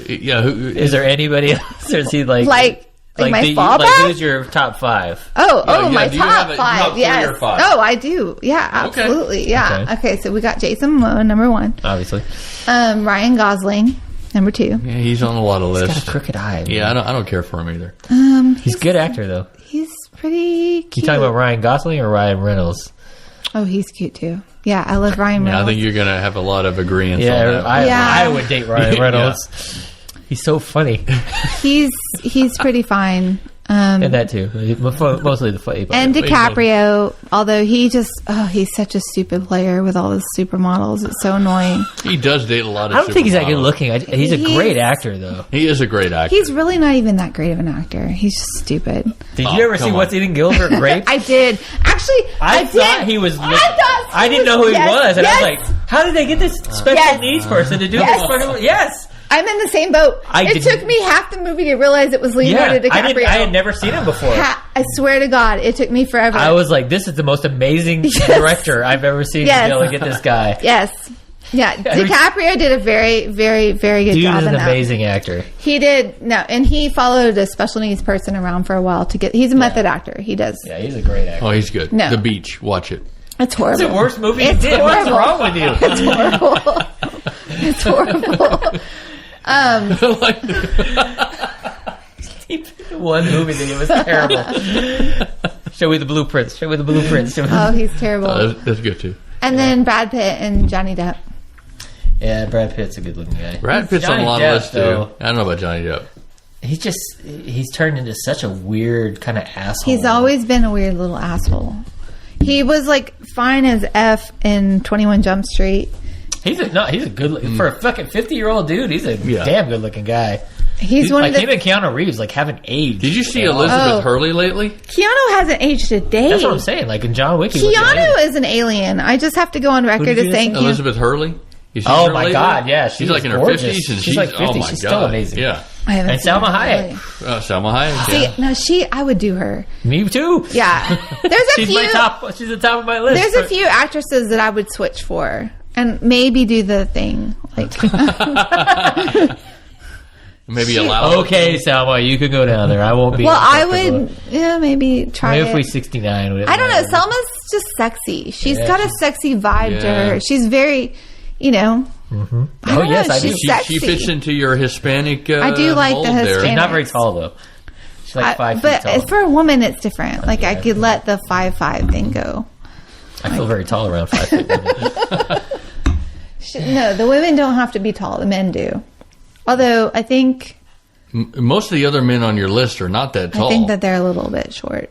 Yeah, Is there anybody else, or is he like Like my fallback? Like, who's your top 5? My do you have top a 5. top 3 Yes. or 5? Oh, I do. Yeah, absolutely. Yeah. Okay, so we got Jason Momoa, number 1. Obviously, Ryan Gosling, number 2. Yeah, he's on a lot of got a lists. crooked eye. Man. Yeah, I don't care for him either. He's a good actor though. He's pretty cute. You talking about Ryan Gosling or Ryan Reynolds? Oh, he's cute too. Yeah, I love Ryan Yeah, I Reynolds. think you're going to have a lot of agreement Yeah, on that. I would date Ryan Reynolds. He's so funny. He's pretty fine. And that too. Mostly the funny. And DiCaprio, although he's such a stupid player with all the supermodels. It's so annoying. He does date a lot of I don't think he's that good supermodels. looking. He's a great actor though. He is a great actor. He's really not even that great of an actor. He's just stupid. Did you ever come see on. What's Eating Gilbert Grape? I did. Actually, I thought did. he was. I didn't know who he was, and yes. I was like, "How did they get this special Yes. needs person to do Yes. this?" Fucking, yes. I'm in the same boat. It didn't- took me half the movie to realize it was Yeah, Leonardo DiCaprio. I had never seen him before. I swear to God, it took me forever. I was like, "This is the most amazing director I've ever seen Yes. to be able to get this guy." Yes. Yeah, DiCaprio did a very, very, very good Dude job is in an that. amazing actor. He did, no, and he followed a special needs person around for a while to get, he's a method actor. He does. Yeah, he's a great actor. Oh, he's good. No. The Beach. Watch it. It's horrible. It's the worst movie It's you did. What's horrible. wrong with you? It's horrible. It's horrible. One movie that it was terrible. Show me the blueprints. Show me the blueprints. Oh, he's terrible. That's good too. And then Brad Pitt and Johnny Depp. Yeah, Brad Pitt's a good looking guy. Brad Pitt's on Johnny a lot Depp, of lists too. though. I don't know about Johnny Depp. He's turned into such a weird kind of asshole. He's always been a weird little asshole. He was like fine as F in 21 Jump Street. He's a good for a fucking 50-year-old dude. He's a damn good looking guy. He's one Like of him the. and Keanu Reeves like haven't aged. Did you see at all. Elizabeth Oh. Hurley lately? Keanu hasn't aged a day. That's what I'm saying. Like in John Wick, he wasn't aged. Keanu is an alien. I just have to go on record did as you saying say? Elizabeth Hurley? You seen Oh her my lately? God, yeah, she's she like was in her gorgeous. 50s, and She's like 50. Oh my She's God. still amazing. Yeah, I haven't And seen Salma her Hayek. lately. Salma Hayek. See, Yeah. no, I would do her. Me too. Yeah, there's a She's few. my top. She's the top of my list. There's a few actresses that I would switch for, and maybe do the thing. Like, Maybe allow. Okay, Salma, you could go down there. I won't be. well, I uncomfortable. would, maybe try Maybe it. if we 69. I don't know. Selma's just sexy. She's Yeah, got a she's- sexy vibe to Yeah. her. She's very, I don't Oh know, yes, I do. she's She's sexy. She fits into your Hispanic. I do like mold the there. Hispanic. not very tall though. She's like 5 feet but tall. for a woman, it's different. Like I could let the 5'5" thing go. I feel very tall around 5 feet. No, the women don't have to be tall. The men do. Although I think Most of the other men on your list are not that tall. I think that they're a little bit short.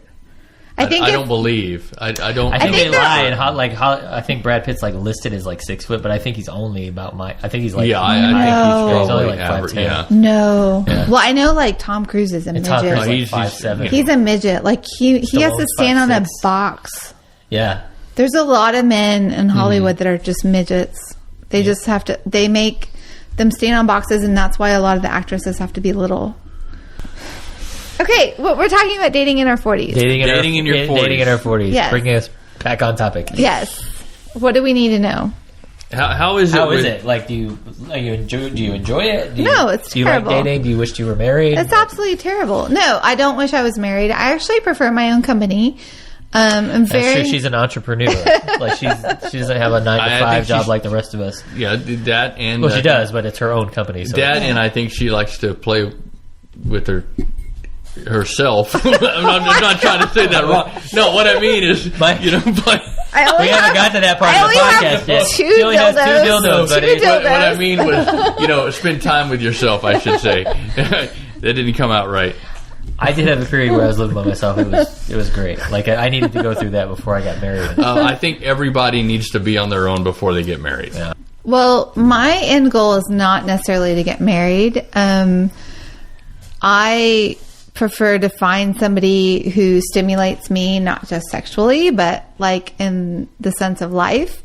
I think I if- don't believe. I don't. I think think they they're- lie. And I think Brad Pitt's like listed as like 6 foot, but I think he's only about my. I think he's like. Yeah, I No. think He's he's only probably like average. 5'10". Yeah. No. Well, I know like Tom Cruise is a midget. Tom Cruise is No, like he's- 5'7". He's a midget. Like he has to Stallone's stand on a 5'6". box. Yeah. There's a lot of men in Hollywood that are just midgets. They just have to. They make them stand on boxes, and that's why a lot of the actresses have to be little. Okay, well, we're talking about dating in our 40s. Dating in your 40s. Dating in our 40s. Yes. Bringing us back on topic. Yes. What do we need to know? How is it? How is with- it? Like, do you enjoy it? Do you, No, it's Do you terrible. like dating? Do you wish you were married? It's absolutely terrible. No, I don't wish I was married. I actually prefer my own company. I'm That's very. true. She's an entrepreneur. Like she doesn't have a 9 I to think 5 job she's- like the rest of us. Yeah, that and Well, she does, but it's her own company. So That and I think she likes to play with herself. I'm not trying to say that wrong. No, what I mean is, My- play. I only we haven't got to that part I of the only have podcast yet. two She only has 2 dildos. dildos, buddy. Two What I dildos. mean was, spend time with yourself. I should say that didn't come out right. I did have a period where I was living by myself. It was great. Like I needed to go through that before I got married. I think everybody needs to be on their own before they get married. Yeah. Well, my end goal is not necessarily to get married. I prefer to find somebody who stimulates me, not just sexually, but like in the sense of life.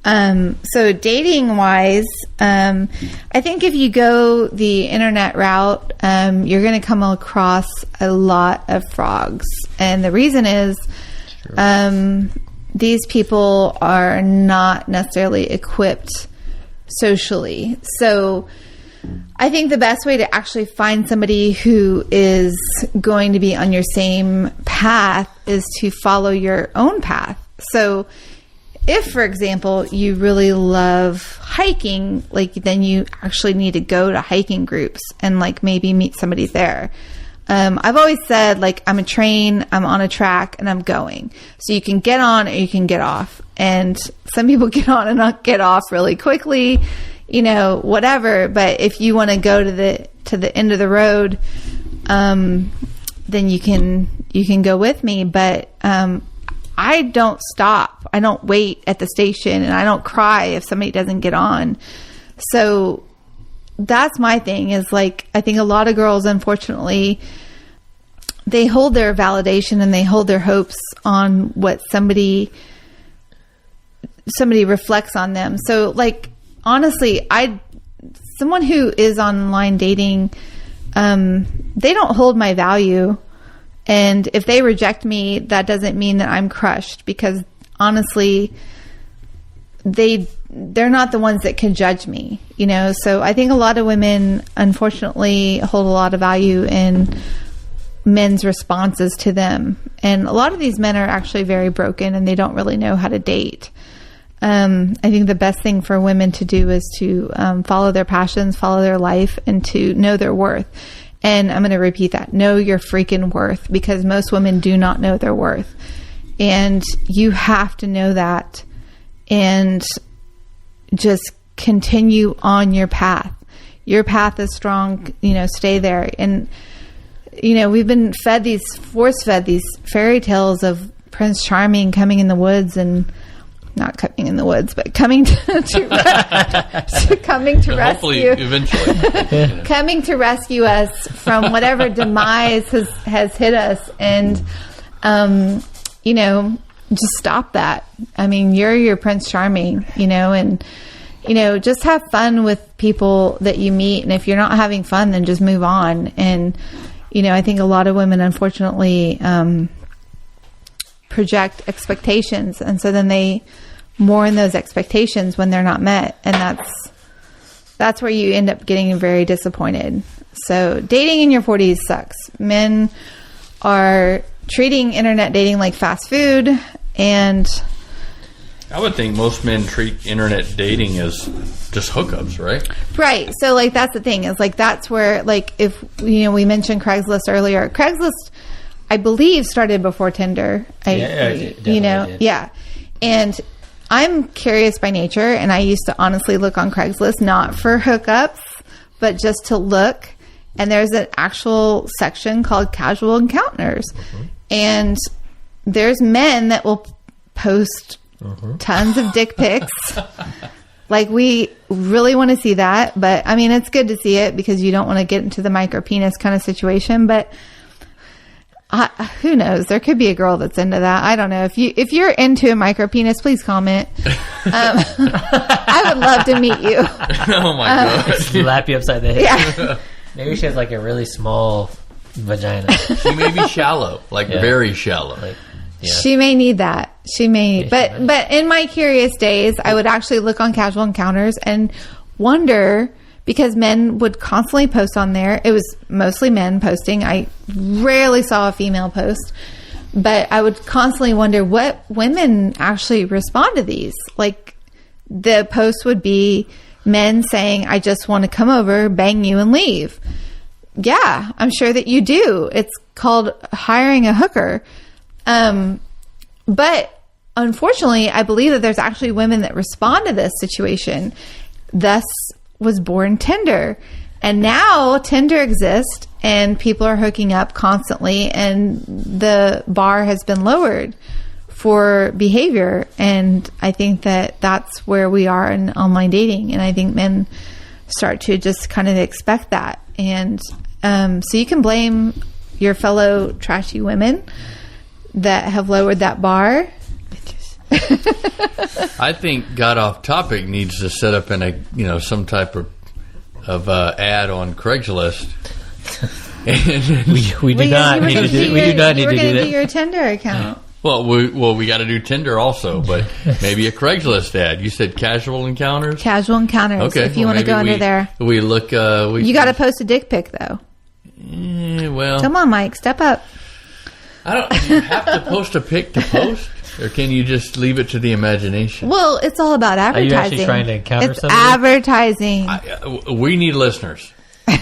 So dating wise, I think if you go the internet route, you're going to come across a lot of frogs. And the reason is, these people are not necessarily equipped socially. So I think the best way to actually find somebody who is going to be on your same path is to follow your own path. So if, for example, you really love hiking, like then you actually need to go to hiking groups and like maybe meet somebody there. I've always said, like, I'm a train, I'm on a track, and I'm going. So you can get on or you can get off. And some people get on and not get off really quickly, you know, whatever. But if you want to go to the end of the road, then you can go with me. But I don't stop. I don't wait at the station, and I don't cry if somebody doesn't get on. So that's my thing, is like, I think a lot of girls, unfortunately, they hold their validation and they hold their hopes on what somebody reflects on them. So like, honestly, someone who is online dating, they don't hold my value. And if they reject me, that doesn't mean that I'm crushed, because honestly, they're not the ones that can judge me, you know? So I think a lot of women, unfortunately, hold a lot of value in men's responses to them. And a lot of these men are actually very broken and they don't really know how to date. I think the best thing for women to do is to follow their passions, follow their life, and to know their worth. And I'm going to repeat that. Know your freaking worth, because most women do not know their worth. And you have to know that and just continue on your path. Your path is strong, you know, stay there. And, you know, we've been force fed these fairy tales of Prince Charming coming in the woods, and not coming in the woods, but coming coming to hopefully, rescue, eventually, coming to rescue us from whatever demise has hit us. And, you know, just stop that. I mean, you're your Prince Charming, you know, and, you know, just have fun with people that you meet. And if you're not having fun, then just move on. And, you know, I think a lot of women, unfortunately, project expectations. And so then they mourn those expectations when they're not met. And that's where you end up getting very disappointed. So dating in your 40s sucks. Men are treating internet dating like fast food, and I would think most men treat internet dating as just hookups, right? Right. So like, that's the thing, is like, that's where, like, if, you know, we mentioned Craigslist earlier. Craigslist, I believe, started before Tinder. You know, did. yeah. And I'm curious by nature, and I used to honestly look on Craigslist, not for hookups, but just to look. And there's an actual section called casual encounters. Mm-hmm. And there's men that will post tons of dick pics. Like, we really want to see that. But I mean, it's good to see it because you don't want to get into the micro penis kind of situation. But who knows? There could be a girl that's into that. I don't know. If you're into a micro penis, please comment. I would love to meet you. Oh my god! Slap you upside the head. Yeah. Maybe she has like a really small vagina. She may be shallow, like very shallow. Like, yeah. She may need that. She may. Yeah, But in my curious days, I would actually look on casual encounters and wonder, because men would constantly post on there. It was mostly men posting. I rarely saw a female post, but I would constantly wonder what women actually respond to these. Like, the post would be men saying, I just want to come over, bang you, and leave. Yeah, I'm sure that you do. It's called hiring a hooker. But unfortunately, I believe that there's actually women that respond to this situation. Thus was born Tinder. And now Tinder exists and people are hooking up constantly, and the bar has been lowered for behavior. And I think that that's where we are in online dating. And I think men start to just kind of expect that. And so you can blame your fellow trashy women that have lowered that bar. I think Got Off Topic needs to set up in a some type of ad on Craigslist. We do not need to do. We do not need to do do that. your Tinder account. Well, we got to do Tinder also, but maybe a Craigslist ad. You said casual encounters. Casual encounters. Okay, If you want to go under there, we look. you got to post a dick pic though. Well, Come on, Mike, step up. I don't. Do you have to post a pic to post, or can you just leave it to the imagination? Well, it's all about Are you advertising. actually trying to encounter It's somebody? advertising. We need listeners.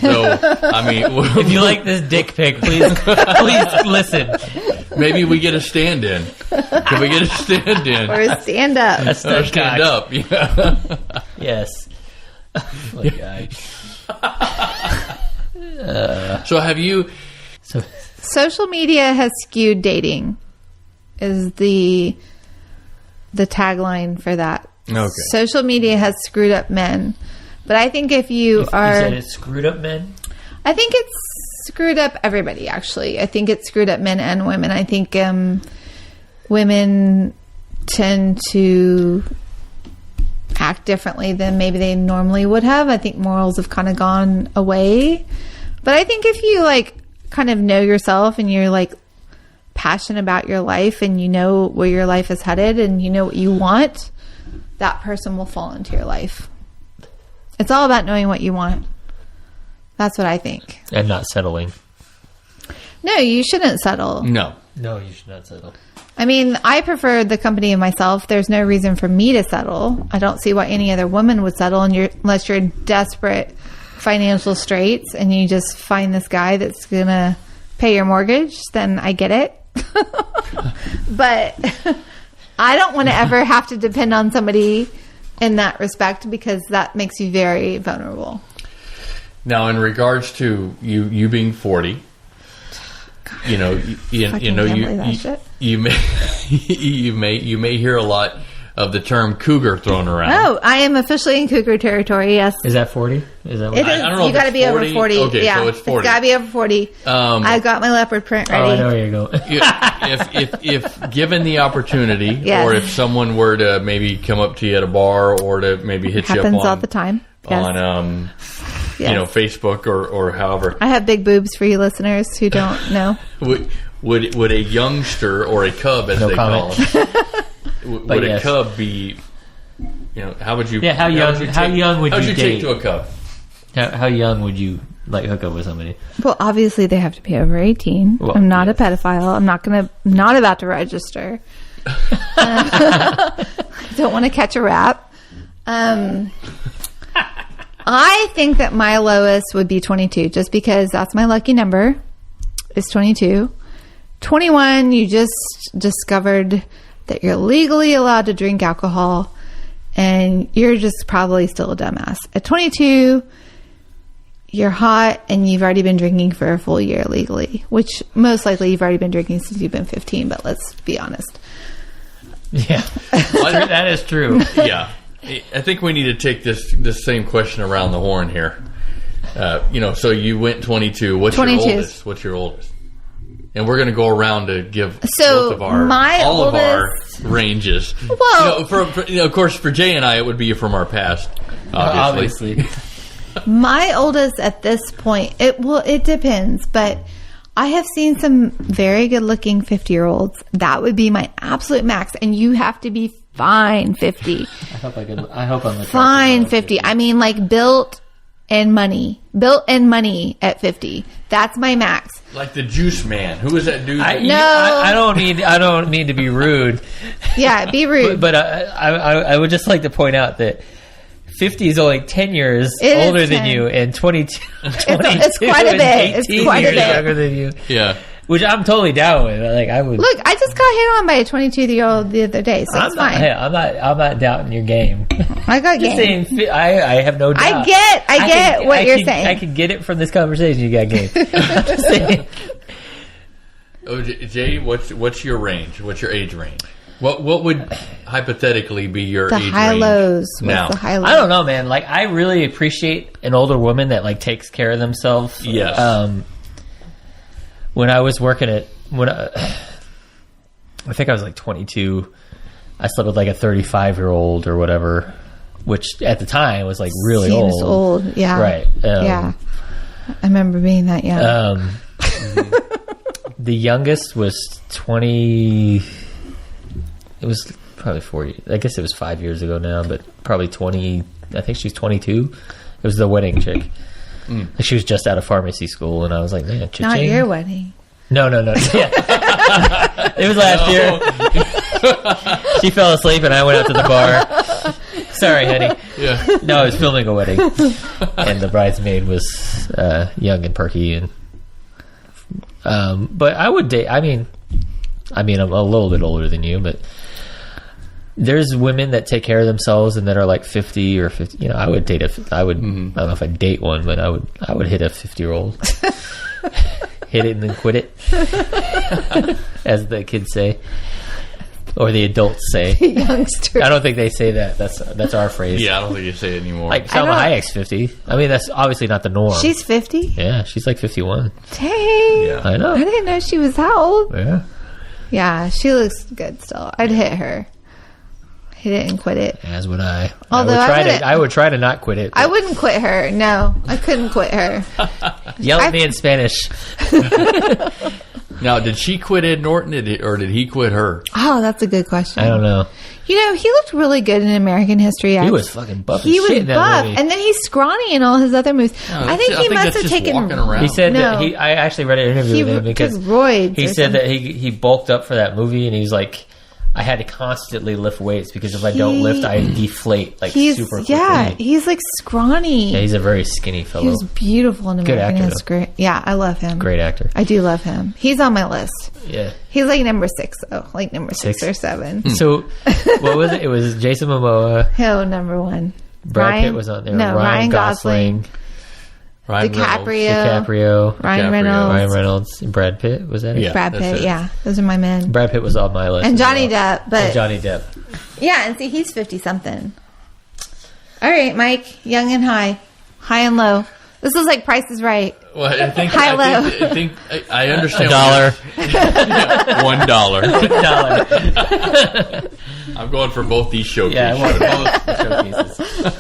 So I mean, If you like this dick pic, please listen. maybe we get a stand-in. Can we get a stand-in? or a stand up. That's Or the stand guy. up. Yeah. Yes. Oh my God. So have you? So Social media has skewed dating. Is the tagline for that? Okay. Social media has screwed up men, but I think if you you are, said it screwed up men. I think it's screwed up everybody. Actually, I think it's screwed up men and women. I think women tend to act differently than maybe they normally would have. I think morals have kind of gone away. But I think if you kind of know yourself and you're passionate about your life and you know where your life is headed and you know what you want, that person will fall into your life. It's all about knowing what you want. That's what I think. And not settling. No, you shouldn't settle. No. No, you should not settle. I mean, I prefer the company of myself. There's no reason for me to settle. I don't see why any other woman would settle unless you're in desperate financial straits and you just find this guy that's going to pay your mortgage, then I get it. But I don't want to ever have to depend on somebody in that respect because that makes you very vulnerable. Now, in regards to you being 40, you know, you Fucking know, can't believe that shit. you may hear a lot of the term cougar thrown around. Oh, I am officially in cougar territory. Yes, Is that 40? Is that what? it is. I don't know You if got to it's be over 40. 40. Okay, yeah, so it's 40. It's got to be over 40. I got my leopard print Oh, I ready. know where you go. If given the opportunity, Yes. or if someone were to maybe come up to you at a bar, or to maybe hit you Happens up on all the time. Yes. on Yes. Facebook or however, I have big boobs for you listeners who don't know. would a youngster or a cub, as No they comment. call them, would But a yes. cub be? How would you? Yeah, how young would How you you date? take to a cub? How young would you hook up with somebody? Well, obviously they have to be over 18. Well, I'm not yes. a pedophile. I'm not about to register. I don't want to catch a rap. I think that my lowest would be 22, just because that's my lucky number. Is 22. 21, you just discovered that you're legally allowed to drink alcohol, and you're just probably still a dumbass. At 22, you're hot and you've already been drinking for a full year legally, which most likely you've already been drinking since you've been 15, but let's be honest. Yeah, that is true. Yeah, I think we need to take this same question around the horn here. So you went 22. What's 22. your oldest? What's your oldest? And we're going to go around to give So, both of our my all of our oldest- ranges. Well- of course, for Jay and I, it would be from our past. Obviously. My oldest at this point, it depends, but I have seen some very good looking 50-year-olds. That would be my absolute max. And you have to be fine 50. I hope I'm Fine 50. I mean, built and money at 50. That's my max. Like the Juice Man. Who is that dude? I don't need to be rude. Yeah, be rude. But I would just like to point out that 50 is only 10 years It is older than 10. you, and 22 It's quite a and bit. It's 18 quite a years bit. younger than you. Yeah. Which I'm totally down with. I would. Look, I just got hit on by a 22-year-old the other day, so it's fine. I'm not doubting your game. I got Just game. saying, I have no doubt. I get what you're saying. I can get it from this conversation. You got game. I'm just saying. Oh, Jay, what's your range? What's your age range? What would hypothetically be your The age high range lows. now? What's the high lows? I don't know, man. I really appreciate an older woman that takes care of themselves. Yes. when I was working I think I was like 22. I slept with like a 35-year-old or whatever, which at the time was like really Seems old. Yeah. Right. Yeah. I remember being that young. The youngest was 20. It was probably 40. I guess it was 5 years ago now, but probably 20. I think she's 22. It was the wedding chick. She was just out of pharmacy school, and I was like, man, cha-ching. Not your wedding. No. Yeah. It was last year. She fell asleep, and I went out to the bar. Sorry, honey. Yeah. No, I was filming a wedding, and the bridesmaid was young and perky, and but I would date. I mean, I'm a little bit older than you, but there's women that take care of themselves and that are like 50 or 50. You know, I would date I don't know if I'd date one, but I would hit a 50-year-old. Hit it and then quit it, as the kids say, or the adults say. Youngster. I don't think they say that. That's our phrase. Yeah, I don't think you say it anymore. Like Salma Hayek's 50. I mean, that's obviously not the norm. She's 50? Yeah, she's like 51. Dang. Yeah. I know. I didn't know she was that old. Yeah. Yeah, she looks good still. I'd hit her. Hit it and quit it. As would I. Although I would try to not quit it. I wouldn't quit her. No, I couldn't quit her. Yell at me in Spanish. Now, did she quit Ed Norton or did he quit her? Oh, that's a good question. I don't know. You know, he looked really good in American History X. He was fucking buff. He as was shit in that buff, movie. and then he's scrawny in all his other movies. No, I think he must that's have just taken. walking around. He said No. that I actually read an interview He with him because took roids. he or said something. that he bulked up for that movie, and he's like, I had to constantly lift weights because if I don't lift, I deflate like he's super quickly. he's like scrawny. Yeah, he's a very skinny fellow. He was beautiful in Good American actor, History. Yeah, I love him. Great actor. I do love him. He's on my list. Yeah. He's like number 6 though, like number 6 or 7. So, what was it? It was Jason Momoa. Oh, number 1. Brad Pitt was on there. No, Ryan Gosling. Ryan DiCaprio. Ryan Reynolds. And Brad Pitt. Was that it? Yeah. Brad that's Pitt. it. Yeah, those are my men. Brad Pitt was on my list. And as Johnny well. Depp, but And Johnny Depp. yeah, and see, he's 50 something. All right, Mike, young and high and low. This is like Price is Right. Well, I think I understand. $1. $1. I'm going for both these showcases. Yeah, I want both showcases.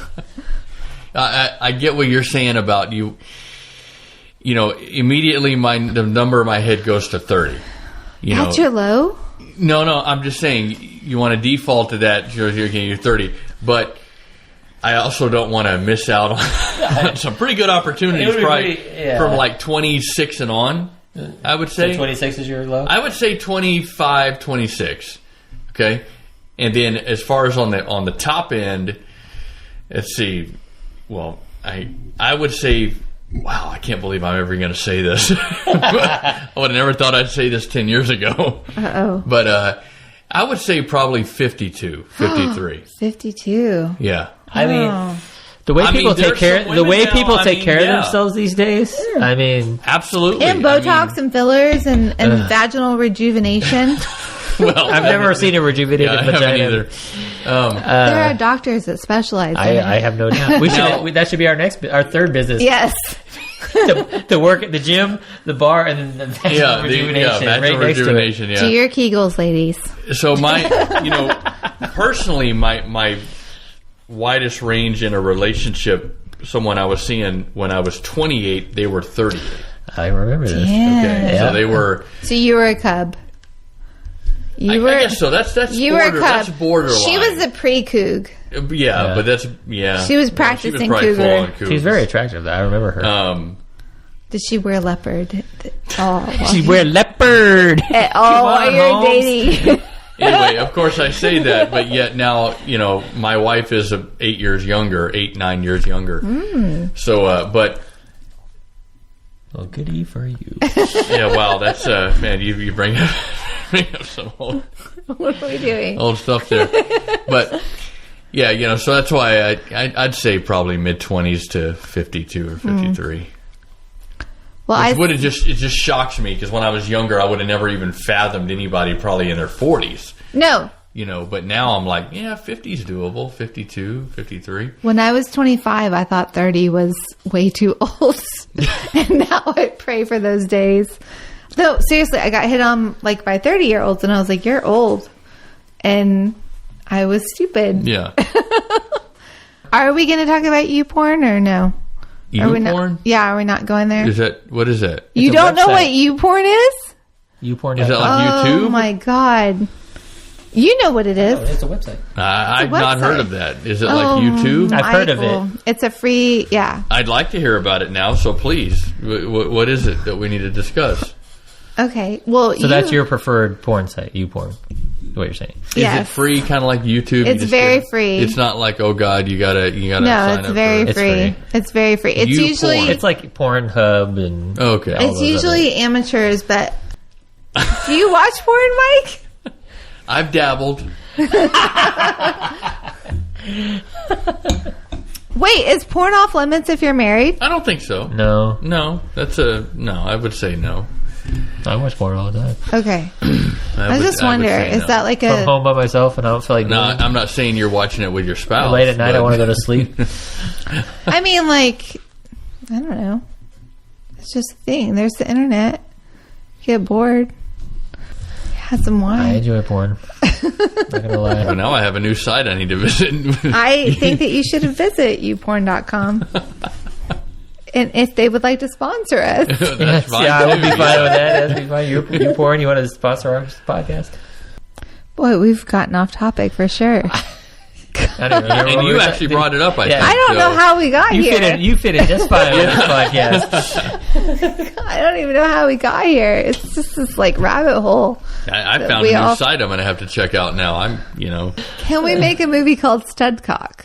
I get what you're saying about you. You know, immediately the number in my head goes to 30. That's your low? No, I'm just saying you want to default to that. You're 30, but I also don't want to miss out on some pretty good opportunities, probably from like 26 and on. I would say So 26 is your low. I would say 25, 26. Okay, and then as far as on the top end, let's see. Well, I would say, wow, I can't believe I'm ever going to say this. I would have never thought I'd say this 10 years ago. Uh-oh. But I would say probably 52, 53. 52. Yeah. I mean, the way people take care of themselves these days. I mean, absolutely. And Botox and fillers and vaginal rejuvenation. Well, I've never seen a rejuvenated I haven't vagina either. There are doctors that specialize in it. I have no doubt. That should be our third business. Yes. the work at the gym, the bar, and then the vaginal rejuvenation. Vaginal rejuvenation. Do your Kegels, ladies. So personally, my widest range in a relationship, someone I was seeing when I was 28, they were 38. I remember this. Yeah. Okay, Yeah. so they were. So you were a cub. I guess so. That's you were a cub. That's borderline. She was a pre-coog. Yeah, but that's She was practicing cougar. She's very attractive. I remember her. Did she wear leopard? She wear leopard. While you're dating. Anyway, of course I say that, but yet now, my wife is 9 years younger. So, but. Well, goody for you. Yeah, wow, that's, man, you bring up some old. What are we doing? Old stuff there. But, yeah, so that's why I'd say probably mid-20s to 52 or 53. Well, it just shocks me because when I was younger, I would have never even fathomed anybody probably in their 40s. No. But now I'm like, 50's doable, 52, 53. When I was 25, I thought 30 was way too old. And now I pray for those days. No, seriously, I got hit on like by 30-year-olds, and I was like, "You're old," and I was stupid. Yeah. Are we going to talk about YouPorn or no? Are we YouPorn? not? Yeah, are we not going there? What is that? You It's a don't know website. what YouPorn is? YouPorn. Is it like YouTube? Oh my god! You know what it is. Oh, it's a website. I've website. not heard of that. Is it Oh, like YouTube? I've heard of Michael. It's a free, yeah. I'd like to hear about it now, so please. What is it that we need to discuss? Okay, well, So that's your preferred porn site, YouPorn. What you're saying? Is Yes. it free, kind of like YouTube? It's very free. It's not like, oh God, you gotta No, sign it's up very for It's free. free. It's very free. It's YouPorn. usually It's like Pornhub and Okay. all it's those usually amateurs, but do you watch porn, Mike? I've dabbled. Wait, is porn off limits if you're married? I don't think so. other- No, No, I would say no. I watch porn all the time. Okay, I would- just would wonder, say is no. that like If I'm a? home by myself and I don't feel like No, doing it. I'm not saying you're watching it with your spouse. Late at night, I but- want to go to sleep. I mean, like, I don't know. It's just a thing. There's the internet. You get bored. Have some I wine. enjoy porn. Not gonna lie. But now I have a new site I need to visit. I think that you should visit youporn.com. And if they would like to sponsor us. That's Yes, fine. yeah, I would too, be yeah. fine with that. That'd be fine. You porn. You want to sponsor our podcast? Boy, we've gotten off topic for sure. I don't remember And what we you were actually talking- brought it up, I Yeah. think. I don't know so- how we got You here. fit in just fine with this podcast. I don't even know how we got here. It's just this like rabbit hole. I found We a new all- site I'm going to have to check out now. Can we make a movie called Studcock?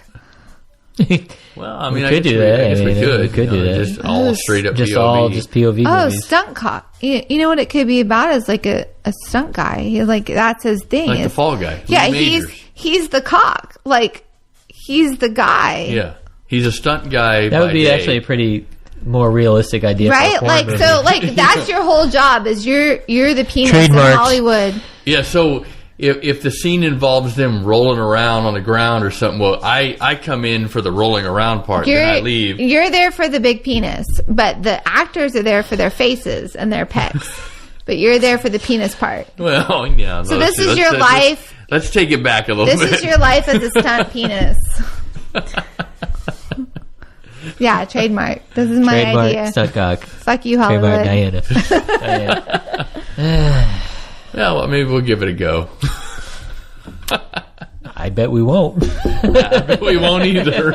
Well, I We mean, I could guess do we- that. I guess I we mean, could. we could do that. Just all straight up Just POV. all just POV Oh, movies. stunt cock. You know what it could be about is like a stunt guy. He's like, that's his thing. Like the It's- Fall Guy. Yeah, Lee Majors. he's the cock. Like, he's the guy. Yeah. He's a stunt guy. That by would be day. actually a pretty more realistic idea. For a Right? porn Like, movie. so, like, that's your whole job is you're the penis Trademarked. in Hollywood. Yeah, so if the scene involves them rolling around on the ground or something, well, I come in for the rolling around part, then I leave. You're there for the big penis, but the actors are there for their faces and their pecs. But you're there for the penis part. Well, yeah. So this is your life. Let's take it back a little This bit. is your life as a stunt penis. Yeah, trademark. This is my Trademark idea. Stuntcock. Fuck you, Trademark Hollywood. Diana. Diana. Yeah, well, maybe we'll give it a go. I bet we won't. We won't either.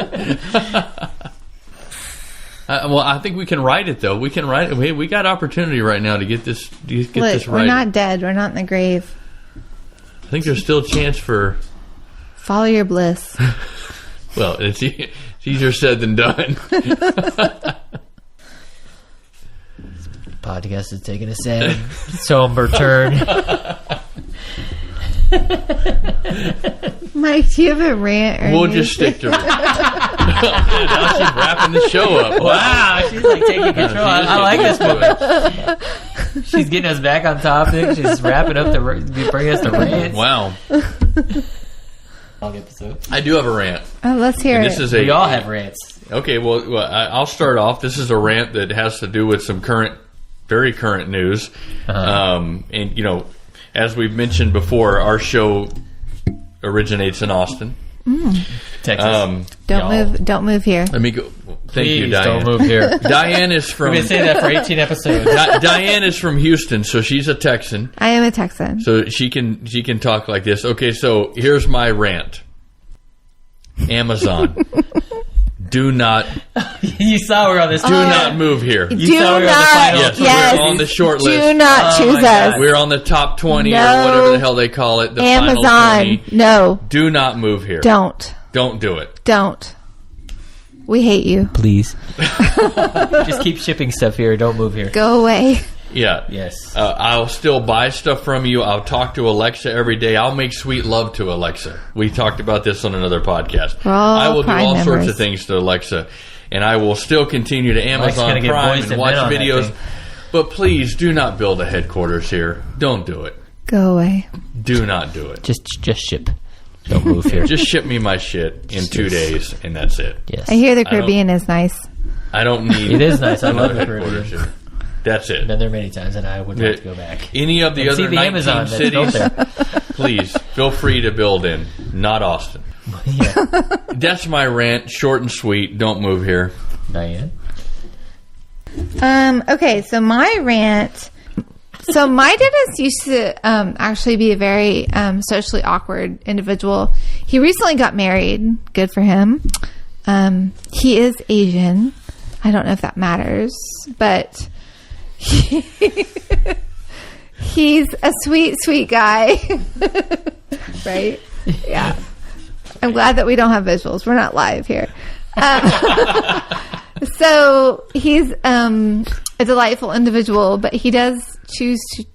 Well, I think we can write it though. We can write it. We got opportunity right now to get this. Get Look, this we're right. not dead. We're not in the grave. I think there's still a chance for. Follow your bliss. Well, it's easier said than done. Podcast is taking a sad, somber turn. Mike, do you have a rant? Or We'll anything? just stick to it. Now she's wrapping the show up. Wow, she's like taking control. I like this woman. She's getting us back on topic. She's wrapping up bringing us the rants. Wow, Long episode. I do have a rant. Oh, let's hear And it. this is We all have rants. Okay, well, I'll start off. This is a rant that has to do with some very current news. Uh-huh. And, as we've mentioned before, our show originates in Austin. Texas. Don't move here. Let me go. Thank you, Please Diane. don't move here. Diane is from We've been saying that for 18 episodes. Diane is from Houston, so she's a Texan. I am a Texan. So she can talk like this. Okay, so here's my rant. Amazon. Do not You saw we're on this. do not move here. Do saw we were on the not. final. Yes, Yes. we're on the short Do list. not Oh choose my God. us. We're on the top 20 No. or whatever the hell they call it. The final Amazon. 20. No. Do not move here. Don't. Don't do it. Don't. We hate you. Please. Just keep shipping stuff here. Don't move here. Go away. Yeah. Yes. I'll still buy stuff from you. I'll talk to Alexa every day. I'll make sweet love to Alexa. We talked about this on another podcast. We're all I will do Prime all sorts members. of things to Alexa. And I will still continue to Mike's Amazon gonna get Prime voiced and and watch men on that videos. thing. But please do not build a headquarters here. Don't do it. Go away. Do not do it. Just ship. Don't move here. Just ship me my shit in 2 days, and that's it. Yes. I hear the I don't- Caribbean is nice. I don't need. It is nice. I love another the headquarters Caribbean. here. That's it. Been there many times, and I would like to go back. Any of the And other see the 19 Amazon that's built cities, there. please feel free to build in. Not Austin. Yeah. That's my rant. Short and sweet. Don't move here. Diane? Okay, so my rant. So my dentist used to actually be a very socially awkward individual. He recently got married. Good for him. He is Asian. I don't know if that matters, but he's a sweet, sweet guy. Right? Yeah. I'm glad that we don't have visuals. We're not live here. So he's a delightful individual, but he does choose to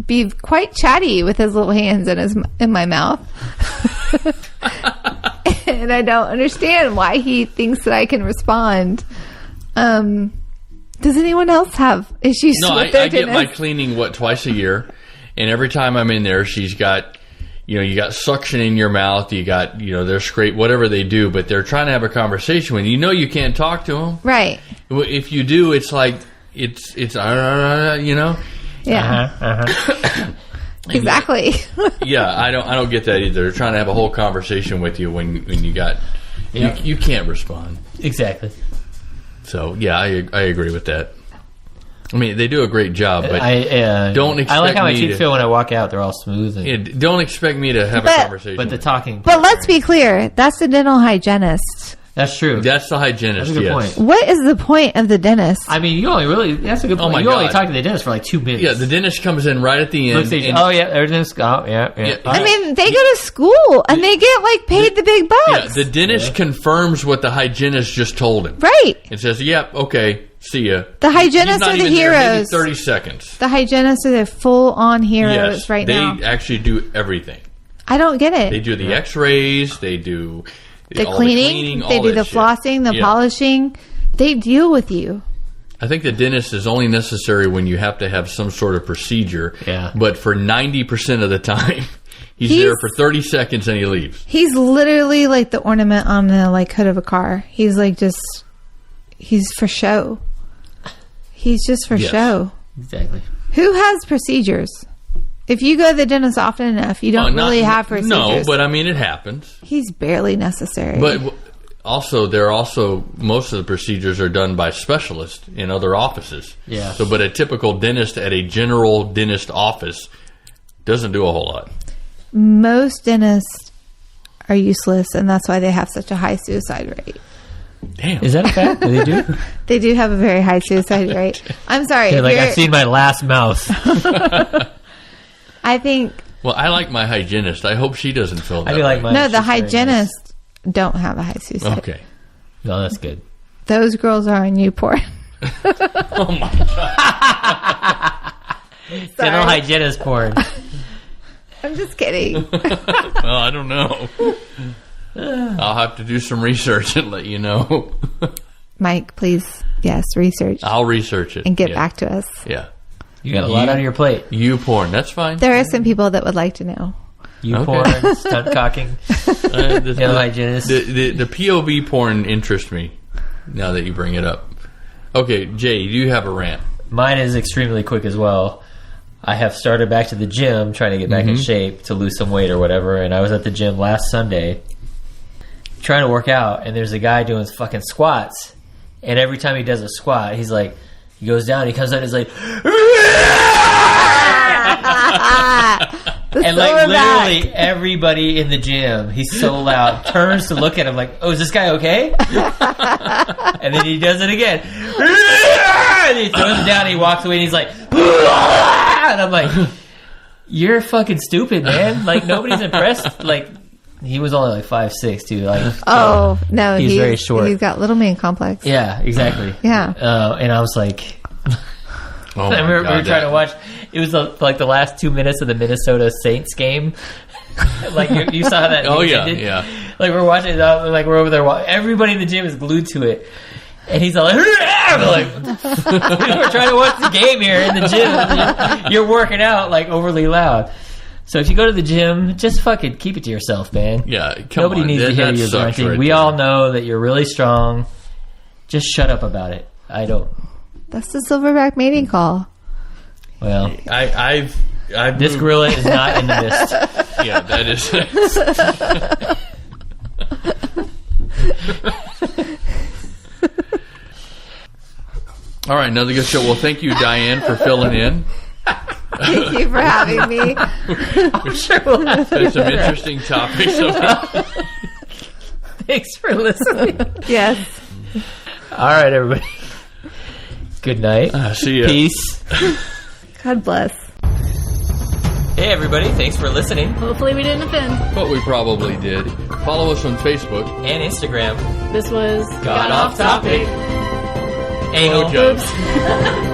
be quite chatty with his little hands in my mouth. And I don't understand why he thinks that I can respond. Does anyone else have issues No, with their I get my dentist? cleaning, twice a year. And every time I'm in there, she's got, you got suction in your mouth. You got, they're scrape, whatever they do, but they're trying to have a conversation with you. You can't talk to them. Right. If you do, it's like, it's Yeah. Exactly. Yeah, I don't get that either. They're trying to have a whole conversation with you when you got, you can't respond. Exactly. So, yeah, I agree with that. I mean, they do a great job, but don't expect I like how my me teeth to feel when I walk out. They're all smooth. And, don't expect me to have a But- conversation. but the talking... But let's be clear. That's the dental hygienist. That's true. That's the hygienist, That's a good yes. point. What is the point of the dentist? I mean, you only really... That's a good point. my You only God. talk to the dentist for like 2 minutes. Yeah, the dentist comes in right at the end. Looks at you, and- oh, yeah, everything's... Oh, yeah. Yeah, I mean, they go to school and they get like paid the big yeah, bucks. the dentist confirms what the hygienist just told him. Right. It says, yep, okay, see ya. The hygienists He's not are the even there, maybe heroes. 30 seconds. The hygienists are the full on heroes Yes, right they now. actually do everything. I don't get it. They do the x-rays, they do the all cleaning, all they do that the shit. flossing, the Yeah. polishing. They deal with you. I think the dentist is only necessary when you have to have some sort of procedure. Yeah. But for 90% of the time, he's there for 30 seconds and he leaves. He's literally like the ornament on the like hood of a car. He's like he's for show. He's just for Yes. show. Exactly. Who has procedures? If you go to the dentist often enough, you don't really have procedures. No, but I mean, it happens. He's barely necessary. But also, most of the procedures are done by specialists in other offices. Yeah. So, but a typical dentist at a general dentist office doesn't do a whole lot. most dentists are useless, and that's why they have such a high suicide rate. Damn. Is that a fact? Do they do? They do have a very high suicide rate. I'm sorry. They're if like, you're- I've seen my last mouth. I think Well, I like my hygienist. I hope she doesn't feel that I do like way. mine. no, She's the very hygienists don't have a high suicide. Okay. No, that's good. Those girls are on Newport. Oh my god. Dental hygienist porn. I'm just kidding. Well, I don't know. I'll have to do some research and let you know. Mike, please, yes, research I'll research it and get Yeah. back to us. Yeah. You got a lot on your plate. You porn. That's fine. There are some people that would like to know. You Okay. porn, stunt cocking, dental hygienist. The POV porn interests me now that you bring it up. Okay, Jay, do you have a rant? Mine is extremely quick as well. I have started back to the gym, trying to get back in shape to lose some weight or whatever. And I was at the gym last Sunday trying to work out, and there's a guy doing fucking squats. And every time he does a squat, he's like, he goes down, he comes out, he's like, and like literally everybody in the gym, he's so loud, turns to look at him like, oh, is this guy okay? And then he does it again. And he throws it down, he walks away, and he's like, and I'm like, you're fucking stupid, man. Like, nobody's impressed. Like, he was only like 5'6", too. Like, Oh, no. He's very short. He's got little man complex. yeah, exactly. Yeah. And I was like, Oh we my were God, trying to watch. It was like the last 2 minutes of the Minnesota Saints game. Like you saw that. Oh they yeah, did. yeah. Like we're watching it. Like we're over there. Everybody in the gym is glued to it, and he's all like, we're like, we're trying to watch the game here in the gym. You're working out like overly loud. So if you go to the gym, just fucking keep it to yourself, man. Yeah, come Nobody on. needs to hear That you sucks grunting. right We there. all know that you're really strong. Just shut up about it. I don't. That's the silverback mating call. Well, I've this moved- gorilla is not in the mist. Yeah, that is. All right, another good show. Well, thank you, Diane, for filling in. Thank you for having me. Sure, we'll have There's some interesting topics. Thanks for listening. Yes. All right, everybody. Good night. See ya. Peace. God bless. Hey, everybody. Thanks for listening. Hopefully we didn't offend. But we probably did. Follow us on Facebook. And Instagram. This was Got off topic. Anal Blowjobs. Oops.